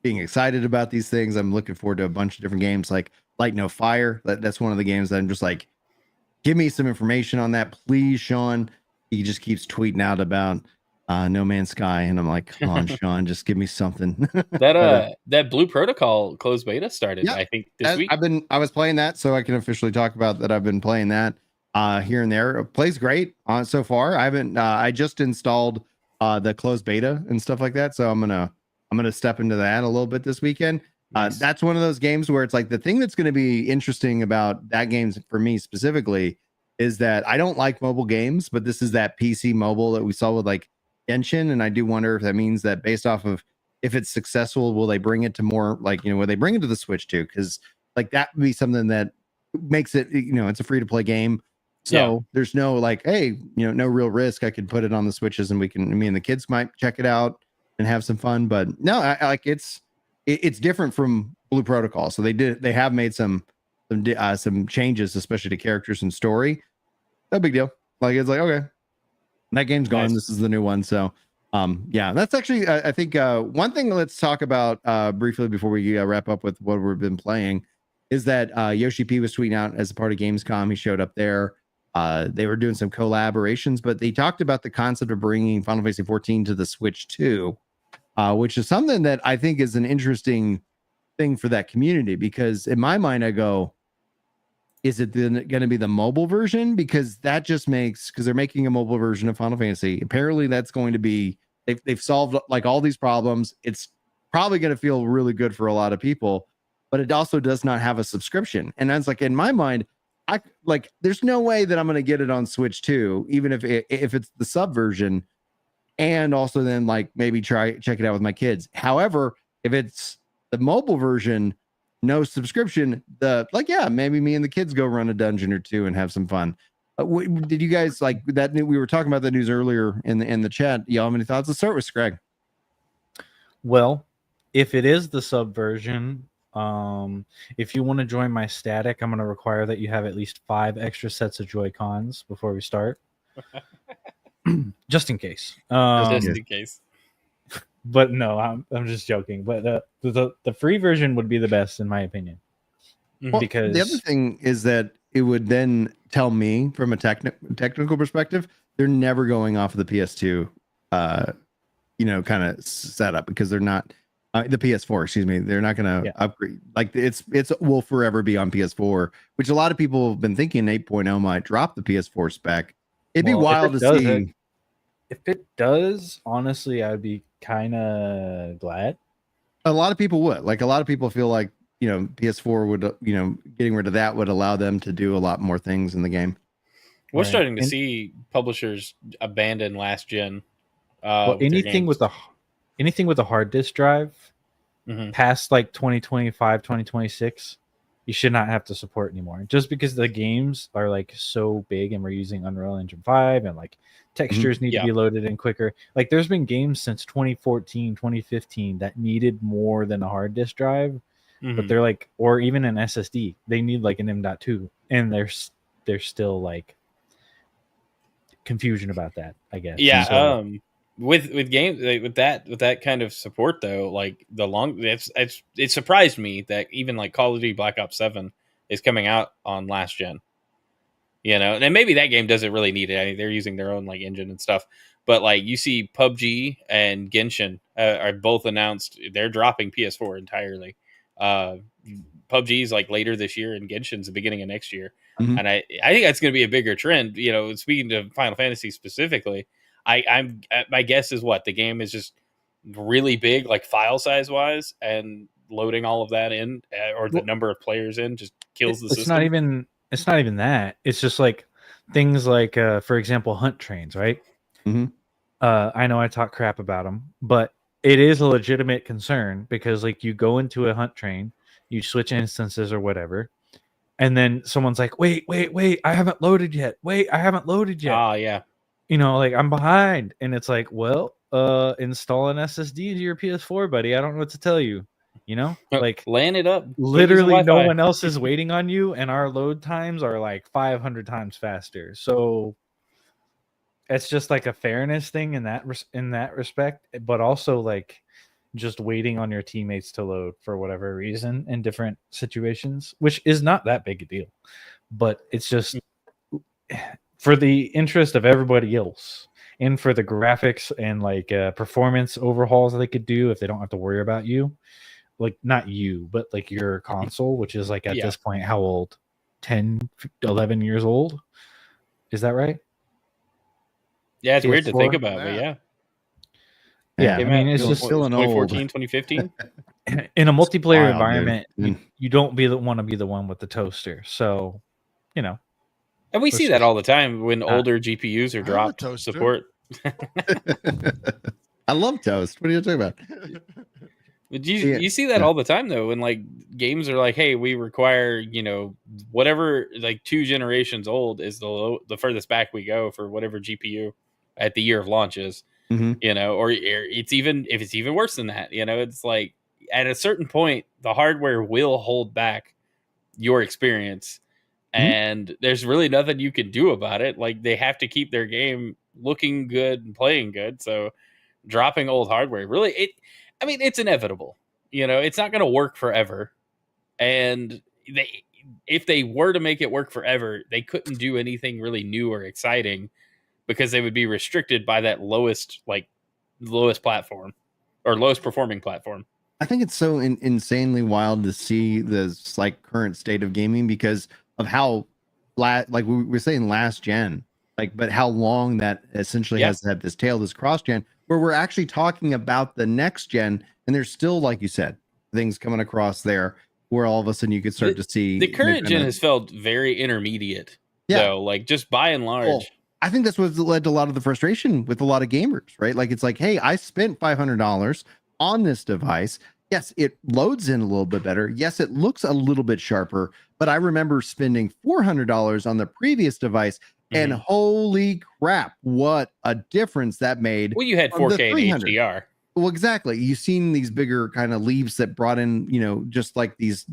being excited about these things. I'm looking forward to a bunch of different games like Light No Fire. That's one of the games that I'm just like, give me some information on that, please, Sean. He just keeps tweeting out about No Man's Sky, and I'm like, come on, Sean, just give me something. That Blue Protocol closed beta started, I think, this week. I was playing that, so I can officially talk about that. I've been playing that here and there. It plays great so far. I just installed the closed beta and stuff like that, so I'm gonna step into that a little bit this weekend. Nice. That's one of those games where it's like the thing that's going to be interesting about that game for me specifically is that I don't like mobile games, but this is that PC mobile that we saw with like Genshin, and I do wonder if that means that based off of if it's successful, will they bring it to more like, will they bring it to the Switch too? Because like that would be something that makes it, it's a free to play game. So there's no like, hey, no real risk. I could put it on the Switches and me and the kids might check it out and have some fun. But no, I like it's different from Blue Protocol. So they have made some changes, especially to characters and story. No big deal. Like it's like, okay, that game's gone. Nice. This is the new one. So that's actually I think one thing let's talk about briefly before we wrap up with what we've been playing is that Yoshi P was tweeting out as a part of Gamescom. He showed up there. They were doing some collaborations, but they talked about the concept of bringing Final Fantasy 14 to the Switch too, which is something that I think is an interesting thing for that community, because in my mind I go, is it then going to be the mobile version? Because that just makes, because they're making a mobile version of Final Fantasy. Apparently that's going to be, they've solved like all these problems. It's probably going to feel really good for a lot of people, but it also does not have a subscription. And that's like, in my mind, I like, there's no way that I'm going to get it on Switch too, even if it's the sub version, and also then like maybe check it out with my kids. However, if it's the mobile version, no subscription, maybe me and the kids go run a dungeon or two and have some fun. Did you guys like that? We were talking about the news earlier in the chat. Y'all have any thoughts? Let's start with Scrag. Well, if it is the sub version, if you want to join my static, I'm going to require that you have at least 5 extra sets of Joy-Cons before we start. Just in case. Just in case. But no, I'm just joking. But the free version would be the best in my opinion. Well, because the other thing is that it would then tell me from a technical perspective, they're never going off of the PS2 kind of setup, because they're not the PS4, excuse me. They're not going to upgrade. Like it's will forever be on PS4, which a lot of people have been thinking 8.0 might drop the PS4 spec. It'd be wild to see. If it does, honestly, I'd be kind of glad. A lot of people would. Like, a lot of people feel like, PS4 would, getting rid of that would allow them to do a lot more things in the game. We're starting to see publishers abandon last gen. Anything with a hard disk drive past like 2025, 2026, you should not have to support anymore. Just because the games are like so big and we're using Unreal Engine 5 and like textures need to be loaded in quicker. Like there's been games since 2014, 2015 that needed more than a hard disk drive, but they're like, or even an SSD, they need like an M.2, and there's still like confusion about that, I guess. Yeah. So, with games with that kind of support though, like it surprised me that even like Call of Duty Black Ops 7 is coming out on last gen. And maybe that game doesn't really need it. I mean, they're using their own like engine and stuff. But like you see, PUBG and Genshin are both announced they're dropping PS4 entirely. PUBG is like later this year, and Genshin's the beginning of next year. And I think that's going to be a bigger trend. Speaking to Final Fantasy specifically, I'm my guess is what the game is just really big, like file size wise, and loading all of that in, or the number of players in, just kills the system. It's not even that. It's just like things like, for example, hunt trains, right? I know I talk crap about them, but it is a legitimate concern, because like you go into a hunt train, you switch instances or whatever, and then someone's like, wait, I haven't loaded yet. Oh yeah. Like I'm behind, and it's like, well, install an SSD to your PS4, buddy. I don't know what to tell you. Like land it up. Literally, no one else is waiting on you, and our load times are like 500 times faster. So it's just like a fairness thing in that respect, but also like just waiting on your teammates to load for whatever reason in different situations, which is not that big a deal, but it's just for the interest of everybody else, and for the graphics and like performance overhauls they could do if they don't have to worry about you. Like not you, but like your console, which is like at this point, how old? 10, 11 years old? Is that right? Yeah, it's weird to think about, but yeah. Yeah, I mean, it's just still an 2014, 2015. In a multiplayer environment, you don't want to be the one with the toaster. So, And we see that all the time when older GPUs are dropped support. I love toast. What are you talking about? But you see that all the time though, when like games are like, hey, we require whatever, like 2 generations old is the furthest back we go for whatever GPU at the year of launch is, or it's even worse than that. It's like at a certain point the hardware will hold back your experience, and there's really nothing you can do about it. Like they have to keep their game looking good and playing good, so dropping old hardware really it's inevitable. It's not going to work forever. And if they were to make it work forever, they couldn't do anything really new or exciting, because they would be restricted by that lowest platform, or lowest performing platform. I think it's so insanely wild to see this like current state of gaming because of how like we were saying last gen, like, but how long that essentially has had this tail, this cross gen, where we're actually talking about the next gen, and there's still, like you said, things coming across there where all of a sudden you could start to see the current gen has felt very intermediate. Yeah. So like just by and large. Well, I think that's what's led to a lot of the frustration with a lot of gamers, right? Like it's like, hey, I spent $500 on this device. Yes, it loads in a little bit better. Yes, it looks a little bit sharper, but I remember spending $400 on the previous device, and holy crap, what a difference that made. Well, you had 4K and HDR. Well, exactly. You've seen these bigger kind of leaps that brought in, you know, just like these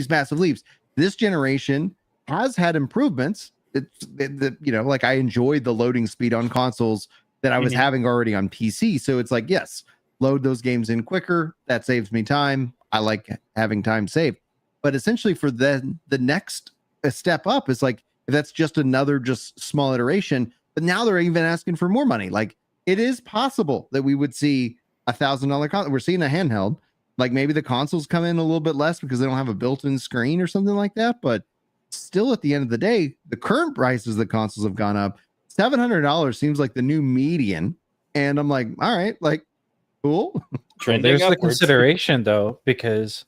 massive leaps. This generation has had improvements. You know, like I enjoyed the loading speed on consoles that I was having already on PC. So it's like, yes, load those games in quicker. That saves me time. I like having time saved. But essentially for the next step up is like, if that's just another just small iteration, but now they're even asking for more money. Like it is possible that we would see $1,000 console. We're seeing a handheld. Like maybe the consoles come in a little bit less because they don't have a built-in screen or something like that. But still, at the end of the day, the current prices of the consoles have gone up. $700 seems like the new median, and I'm like, all right, like, cool. Well, there's the consideration though, because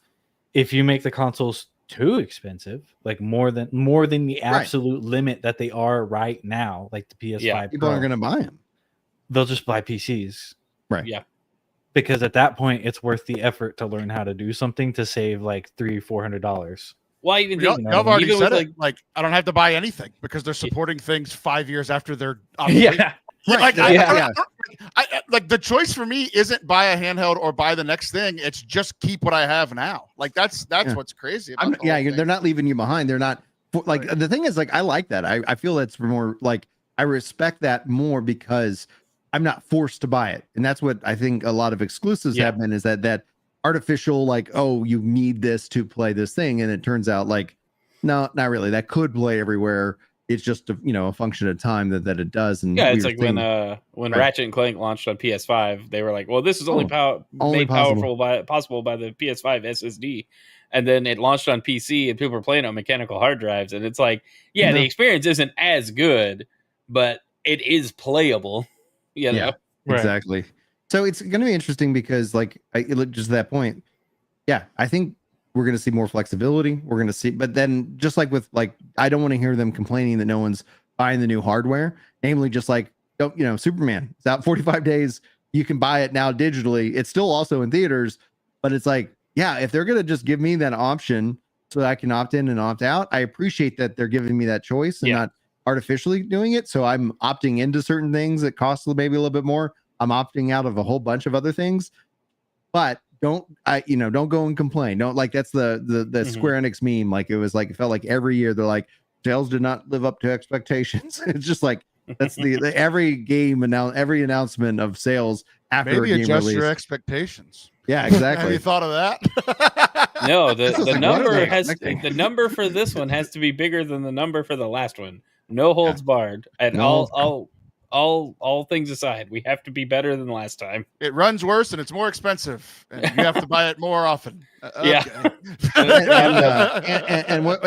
if you make the consoles too expensive, like more than the absolute limit that they are right now, like the PS5, people aren't going to buy them. They'll just buy PCs, right? Yeah. Because at that point, it's worth the effort to learn how to do something to save like $300-400. Well, even I've already said it. Like, I don't have to buy anything because they're supporting things 5 years after they're obsolete. Like, like the choice for me isn't buy a handheld or buy the next thing. It's just keep what I have now. Like that's what's crazy. About they're not leaving you behind. They're not like the thing is like I like that. I feel that's more like I respect that more because I'm not forced to buy it, and that's what I think a lot of exclusives have been. Is that artificial like, oh, you need this to play this thing, and it turns out like no, not really. That could play everywhere. It's just a function of time that it does. And it's like when Ratchet and Clank launched on PS5, they were like, well, this is only made possible by the PS5 SSD. And then it launched on PC and people were playing on mechanical hard drives. And it's like, the experience isn't as good, but it is playable. Yeah, exactly. So it's going to be interesting because like just that point. Yeah, I think we're going to see more flexibility. We're going to see, but then just like with like, I don't want to hear them complaining that no one's buying the new hardware. Namely, just like, Superman, it's out 45 days. You can buy it now digitally. It's still also in theaters, but it's like, if they're going to just give me that option so that I can opt in and opt out, I appreciate that they're giving me that choice and not artificially doing it. So I'm opting into certain things that cost maybe a little bit more. I'm opting out of a whole bunch of other things, but don't go and complain. Don't like that's the Square Enix meme. Like it felt like every year they're like sales did not live up to expectations. It's just like that's the every game every announcement of sales after maybe a game adjust release. Your expectations. Yeah, exactly. Have you thought of that? No, the number for this one has to be bigger than the number for the last one. No holds barred. And all things aside, we have to be better than last time. It runs worse and it's more expensive, and you have to buy it more often. Yeah. And what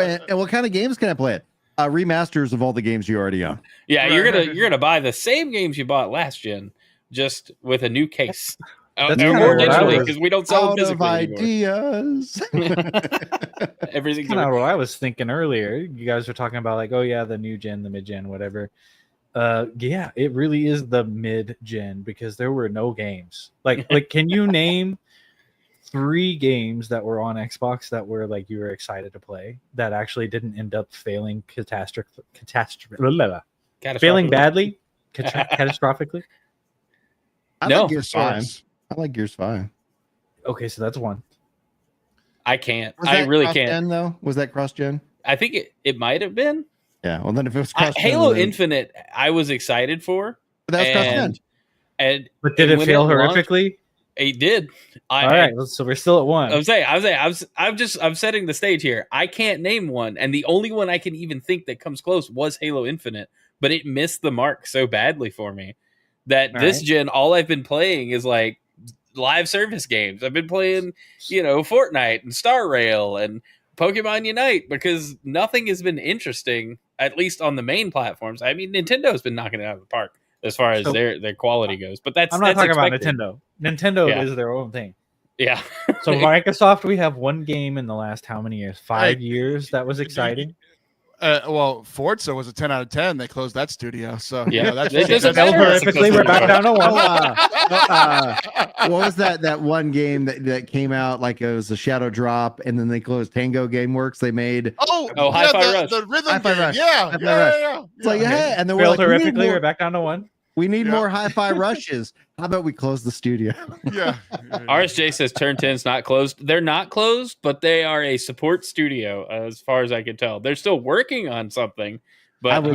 kind of games can I play it? Remasters of all the games you already own. Yeah, you're gonna buy the same games you bought last gen, just with a new case. That's more digitally because we don't sell them physically ideas. Everything's kind of what I was thinking earlier. You guys were talking about like, the new gen, the mid gen, whatever. It really is the mid gen because there were no games. Like can you name 3 games that were on Xbox that were like you were excited to play that actually didn't end up failing failing badly, catastrophically? I like Gears 5. I like Gears 5. Okay, so that's one. I can't. I really can't. Though was that cross gen? I think it might have been. Yeah. Well, then if it was cross Halo Infinite, I was excited for. But that was cross gen. But did it fail horrifically? It did. All right, so we're still at one. I'm setting the stage here. I can't name one, and the only one I can even think that comes close was Halo Infinite, but it missed the mark so badly for me that this gen, all I've been playing is like live service games. I've been playing, Fortnite and Star Rail and Pokemon Unite because nothing has been interesting, at least on the main platforms. I mean, Nintendo's been knocking it out of the park as far as their quality goes. But I'm not talking expected. about Nintendo. Nintendo is their own thing. Yeah. So Microsoft, we have one game in the last how many years? 5 years that was exciting. Well, Forza was a 10 out of 10. They closed that studio, so that's we're back down to one. What was that one game that came out like it was a Shadow Drop, and then they closed Tango GameWorks? They made Hi-Fi Rush. The rhythm Hi-Fi game. Rush. Yeah. It's like and then Failed horrifically. We're back down to one. We need more Hi-Fi Rushes. How about we close the studio? Yeah. RSJ says Turn 10's not closed. They're not closed, but they are a support studio, as far as I can tell. They're still working on something. But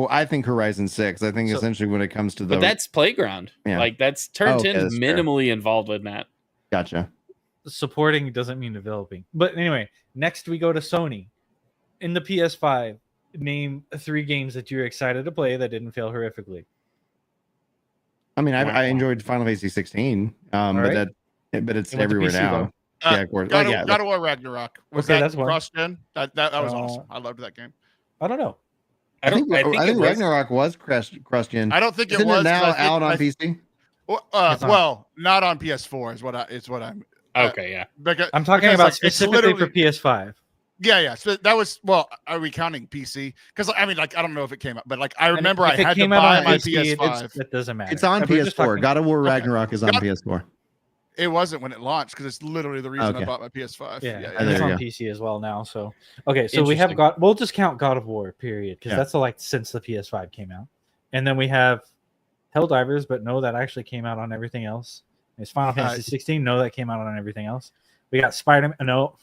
I think Horizon 6. I think essentially when it comes to but that's Playground. Yeah. Like that's Turn 10's minimally involved in that. Gotcha. Supporting doesn't mean developing. But anyway, next we go to Sony. In the PS5, name 3 games that you're excited to play that didn't fail horrifically. I mean, I enjoyed Final Fantasy 16, but it's everywhere PC, now. Yeah, of course. God of War Ragnarok. Was Okay, that that's one. cross-gen? That was awesome. I loved that game. I don't know. I think Ragnarok was cross-gen. I don't think Isn't it was. it now out on PC? Well, not on PS4 is what I'm. Okay, yeah. Because, I'm talking about specifically for PS5. Yeah. So that was are we counting PC? Because I mean, like I don't know if it came out, but like I remember I had to buy my PS5. It doesn't matter. It's on PS4. God of War Ragnarok is on PS4. It wasn't when it launched because it's literally the reason I bought my PS5. Yeah. And it's on PC as well now. So so we have we'll just count God of War period because that's like since the PS5 came out, and then we have Helldivers, but no, that actually came out on everything else. It's Final Fantasy 16. No, that came out on everything else. We got Spider-Man. No.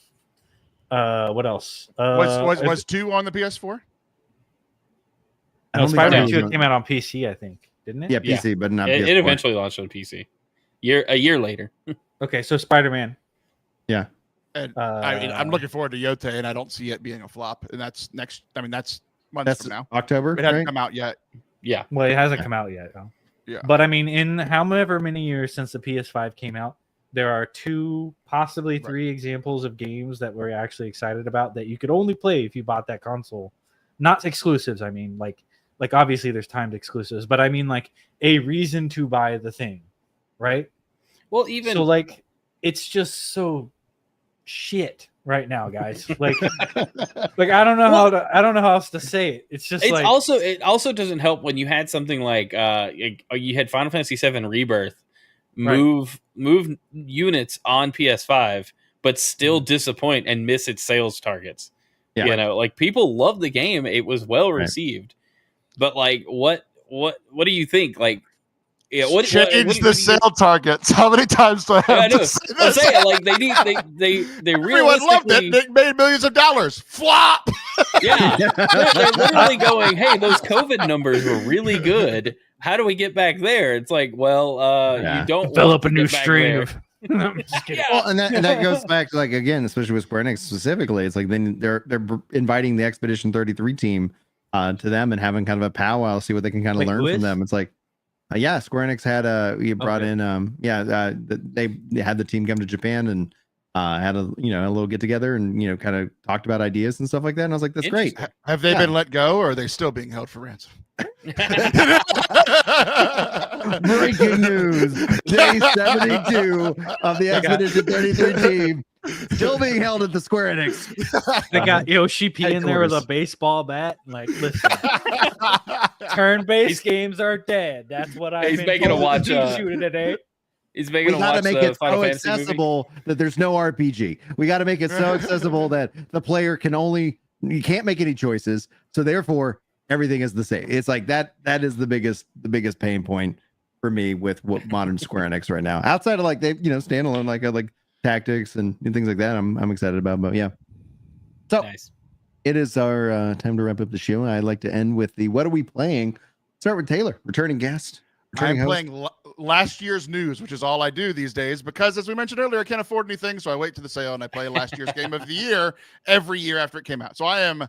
What else? Was 2 on the PS4? No, Spider-Man 2 came out on PC, I think, didn't it? Yeah, PC, but not PS4. It eventually launched on PC. A year later. Okay, so Spider-Man. Yeah. And I mean, I'm looking forward to Yote, and I don't see it being a flop. And that's next. I mean, that's months from now. October. It hasn't come out yet. Yeah. Well, it hasn't come out yet. No. Yeah. But I mean, in however many years since the PS5 came out, there are 2, possibly 3 examples of games that we're actually excited about that you could only play if you bought that console. Not exclusives. I mean, like obviously there's timed exclusives, but I mean like a reason to buy the thing, right? Well, even so, like it's just so shit right now, guys. Like I don't know how else to say it. It's just it also doesn't help when you had something like you had Final Fantasy VII Rebirth. Move units on PS5, but still disappoint and miss its sales targets. Yeah. Like people love the game; it was well received. But like, what do you think? Like, change the sale targets. How many times do I have to say this? I'm saying, like they everyone loved it. It made millions of dollars. Flop. Yeah, they're literally going, "Hey, those COVID numbers were really good. How do we get back there?" It's like, well, you don't develop a new strain of. Well, and that goes back to like again, especially with Square Enix specifically. It's like then they're inviting the Expedition 33 team to them and having kind of a powwow, see what they can kind of learn from them. It's like, Square Enix had brought in they had the team come to Japan and had a little get together and kind of talked about ideas and stuff like that. And I was like, that's great. Have they been let go, or are they still being held for ransom? Breaking news: Day 72 of the Expedition 33 team still being held at the Square Enix. They got Yoshi P in there with a baseball bat. Like, listen, turn-based games are dead. That's what He's making a watch. Shooting today. He's making we gotta make it so accessible that there's no RPG. We got to make it so accessible that the player you can't make any choices. So therefore, everything is the same. It's like that is the biggest pain point for me with what modern Square Enix right now. Outside of like they standalone like tactics and things like that, I'm excited about. But yeah, so nice. It is our time to wrap up the show. I'd like to end with the what are we playing? Start with Taylor, returning guest. I'm playing last year's news, which is all I do these days because, as we mentioned earlier, I can't afford anything, so I wait to the sale and I play last year's game of the year every year after it came out. So I am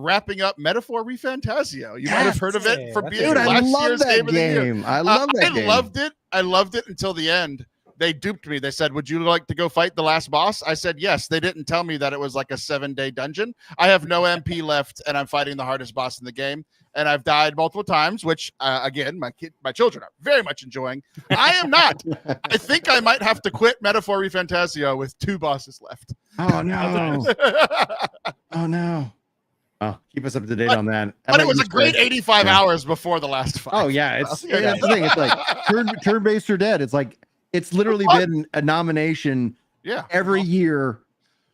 wrapping up Metaphor ReFantazio. You might have heard of it for being last year's game of the year. I love that game. I loved it until the end they duped me. They said, "Would you like to go fight the last boss?" I said, "Yes." They didn't tell me that it was like a 7-day dungeon. I have no MP left, and I'm fighting the hardest boss in the game. And I've died multiple times, which again, my children are very much enjoying. I am not. I think I might have to quit Metaphor Refantasio with 2 bosses left. Oh no! Oh no! Oh, keep us up to date on that. But it was a great 85 hours before the last fight. Oh yeah, that's the thing. It's like turn-based or dead. It's like it's literally been a nomination every year,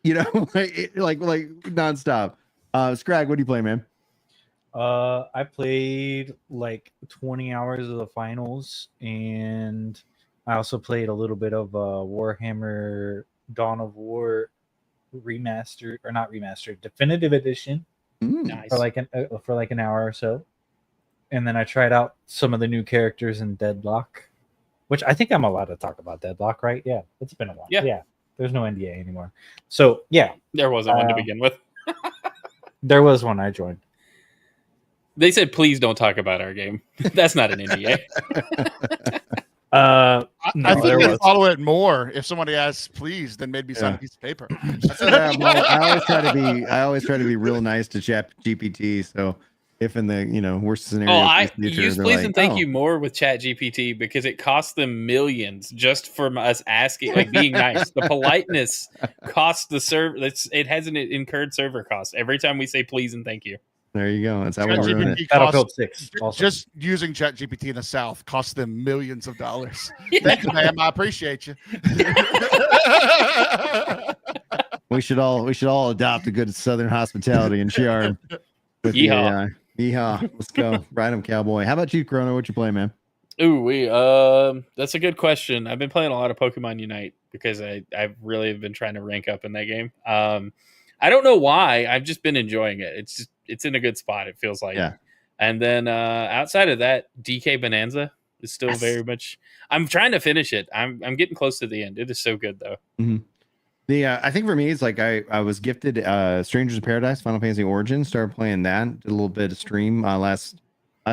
you know, like nonstop. Scrag, what do you play, man? I played like 20 hours of the finals, and I also played a little bit of Warhammer Dawn of War remastered, or not remastered, definitive edition. Nice. For like an hour or so, and then I tried out some of the new characters in Deadlock, which I think I'm allowed to talk about Deadlock, right? Yeah, it's been a while. Yeah. There's no NDA anymore, so yeah, there wasn't one to begin with. There was one I joined. They said, "Please don't talk about our game." That's not an NDA. I think they'd follow it more if somebody asks, "Please," than maybe sign a piece of paper. I always try to be real nice to ChatGPT. So if in the worst scenario, I use please and thank you more with ChatGPT because it costs them millions just from us asking, like being nice. The politeness costs the server. It has an incurred server cost every time we say please and thank you. There you go. That's how we ruin it. Battlefield 6. Also. Just using ChatGPT in the South costs them millions of dollars. Thank you, ma'am. I appreciate you. We should all adopt a good Southern hospitality and share 'em with Yeehaw. the AI. Yeehaw. Let's go. Ride 'em, cowboy. How about you, Chrono? What you play, man? Ooh, that's a good question. I've been playing a lot of Pokemon Unite because I really have been trying to rank up in that game. I don't know why. I've just been enjoying it. It's in a good spot, it feels like. Yeah. And then outside of that, DK Bonanza is still very much. I'm trying to finish it. I'm getting close to the end. It is so good though. Mm-hmm. I think for me, it's like I was gifted Strangers of Paradise, Final Fantasy Origins. Started playing that. Did a little bit of stream last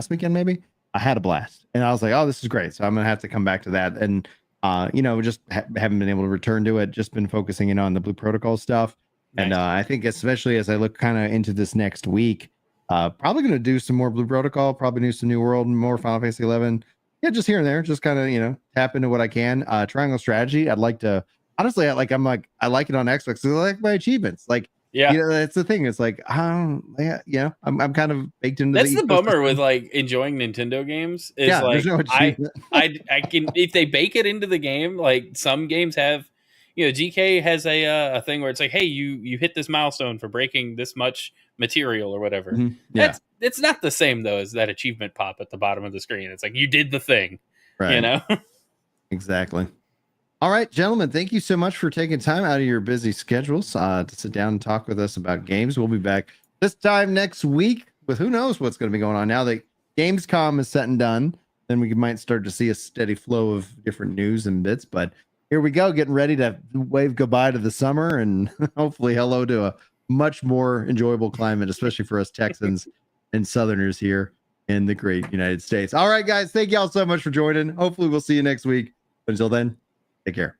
weekend maybe. I had a blast, and I was like, "Oh, this is great." So I'm gonna have to come back to that. And just haven't been able to return to it. Just been focusing in on the Blue Protocol stuff. Nice. And I think especially as I look kind of into this next week, probably going to do some more Blue Protocol, probably do some New World, more Final Fantasy 11. Yeah, just here and there, just kind of tap into what I can. Triangle Strategy, I'd like to. Honestly, I like it on Xbox. I like my achievements. Like, that's the thing. It's like, I'm kind of baked into. That's the bummer with like enjoying Nintendo games. Is like no I can if they bake it into the game. Like some games have. GK has a thing where it's like, hey, you hit this milestone for breaking this much material or whatever. Mm-hmm. Yeah. It's not the same though as that achievement pop at the bottom of the screen. It's like you did the thing, right? Exactly. All right, gentlemen, thank you so much for taking time out of your busy schedules to sit down and talk with us about games. We'll be back this time next week with who knows what's going to be going on. Now that Gamescom is set and done, then we might start to see a steady flow of different news and bits, but here we go, getting ready to wave goodbye to the summer and hopefully hello to a much more enjoyable climate, especially for us Texans and Southerners here in the great United States. All right, guys, thank y'all so much for joining. Hopefully we'll see you next week. But until then, take care.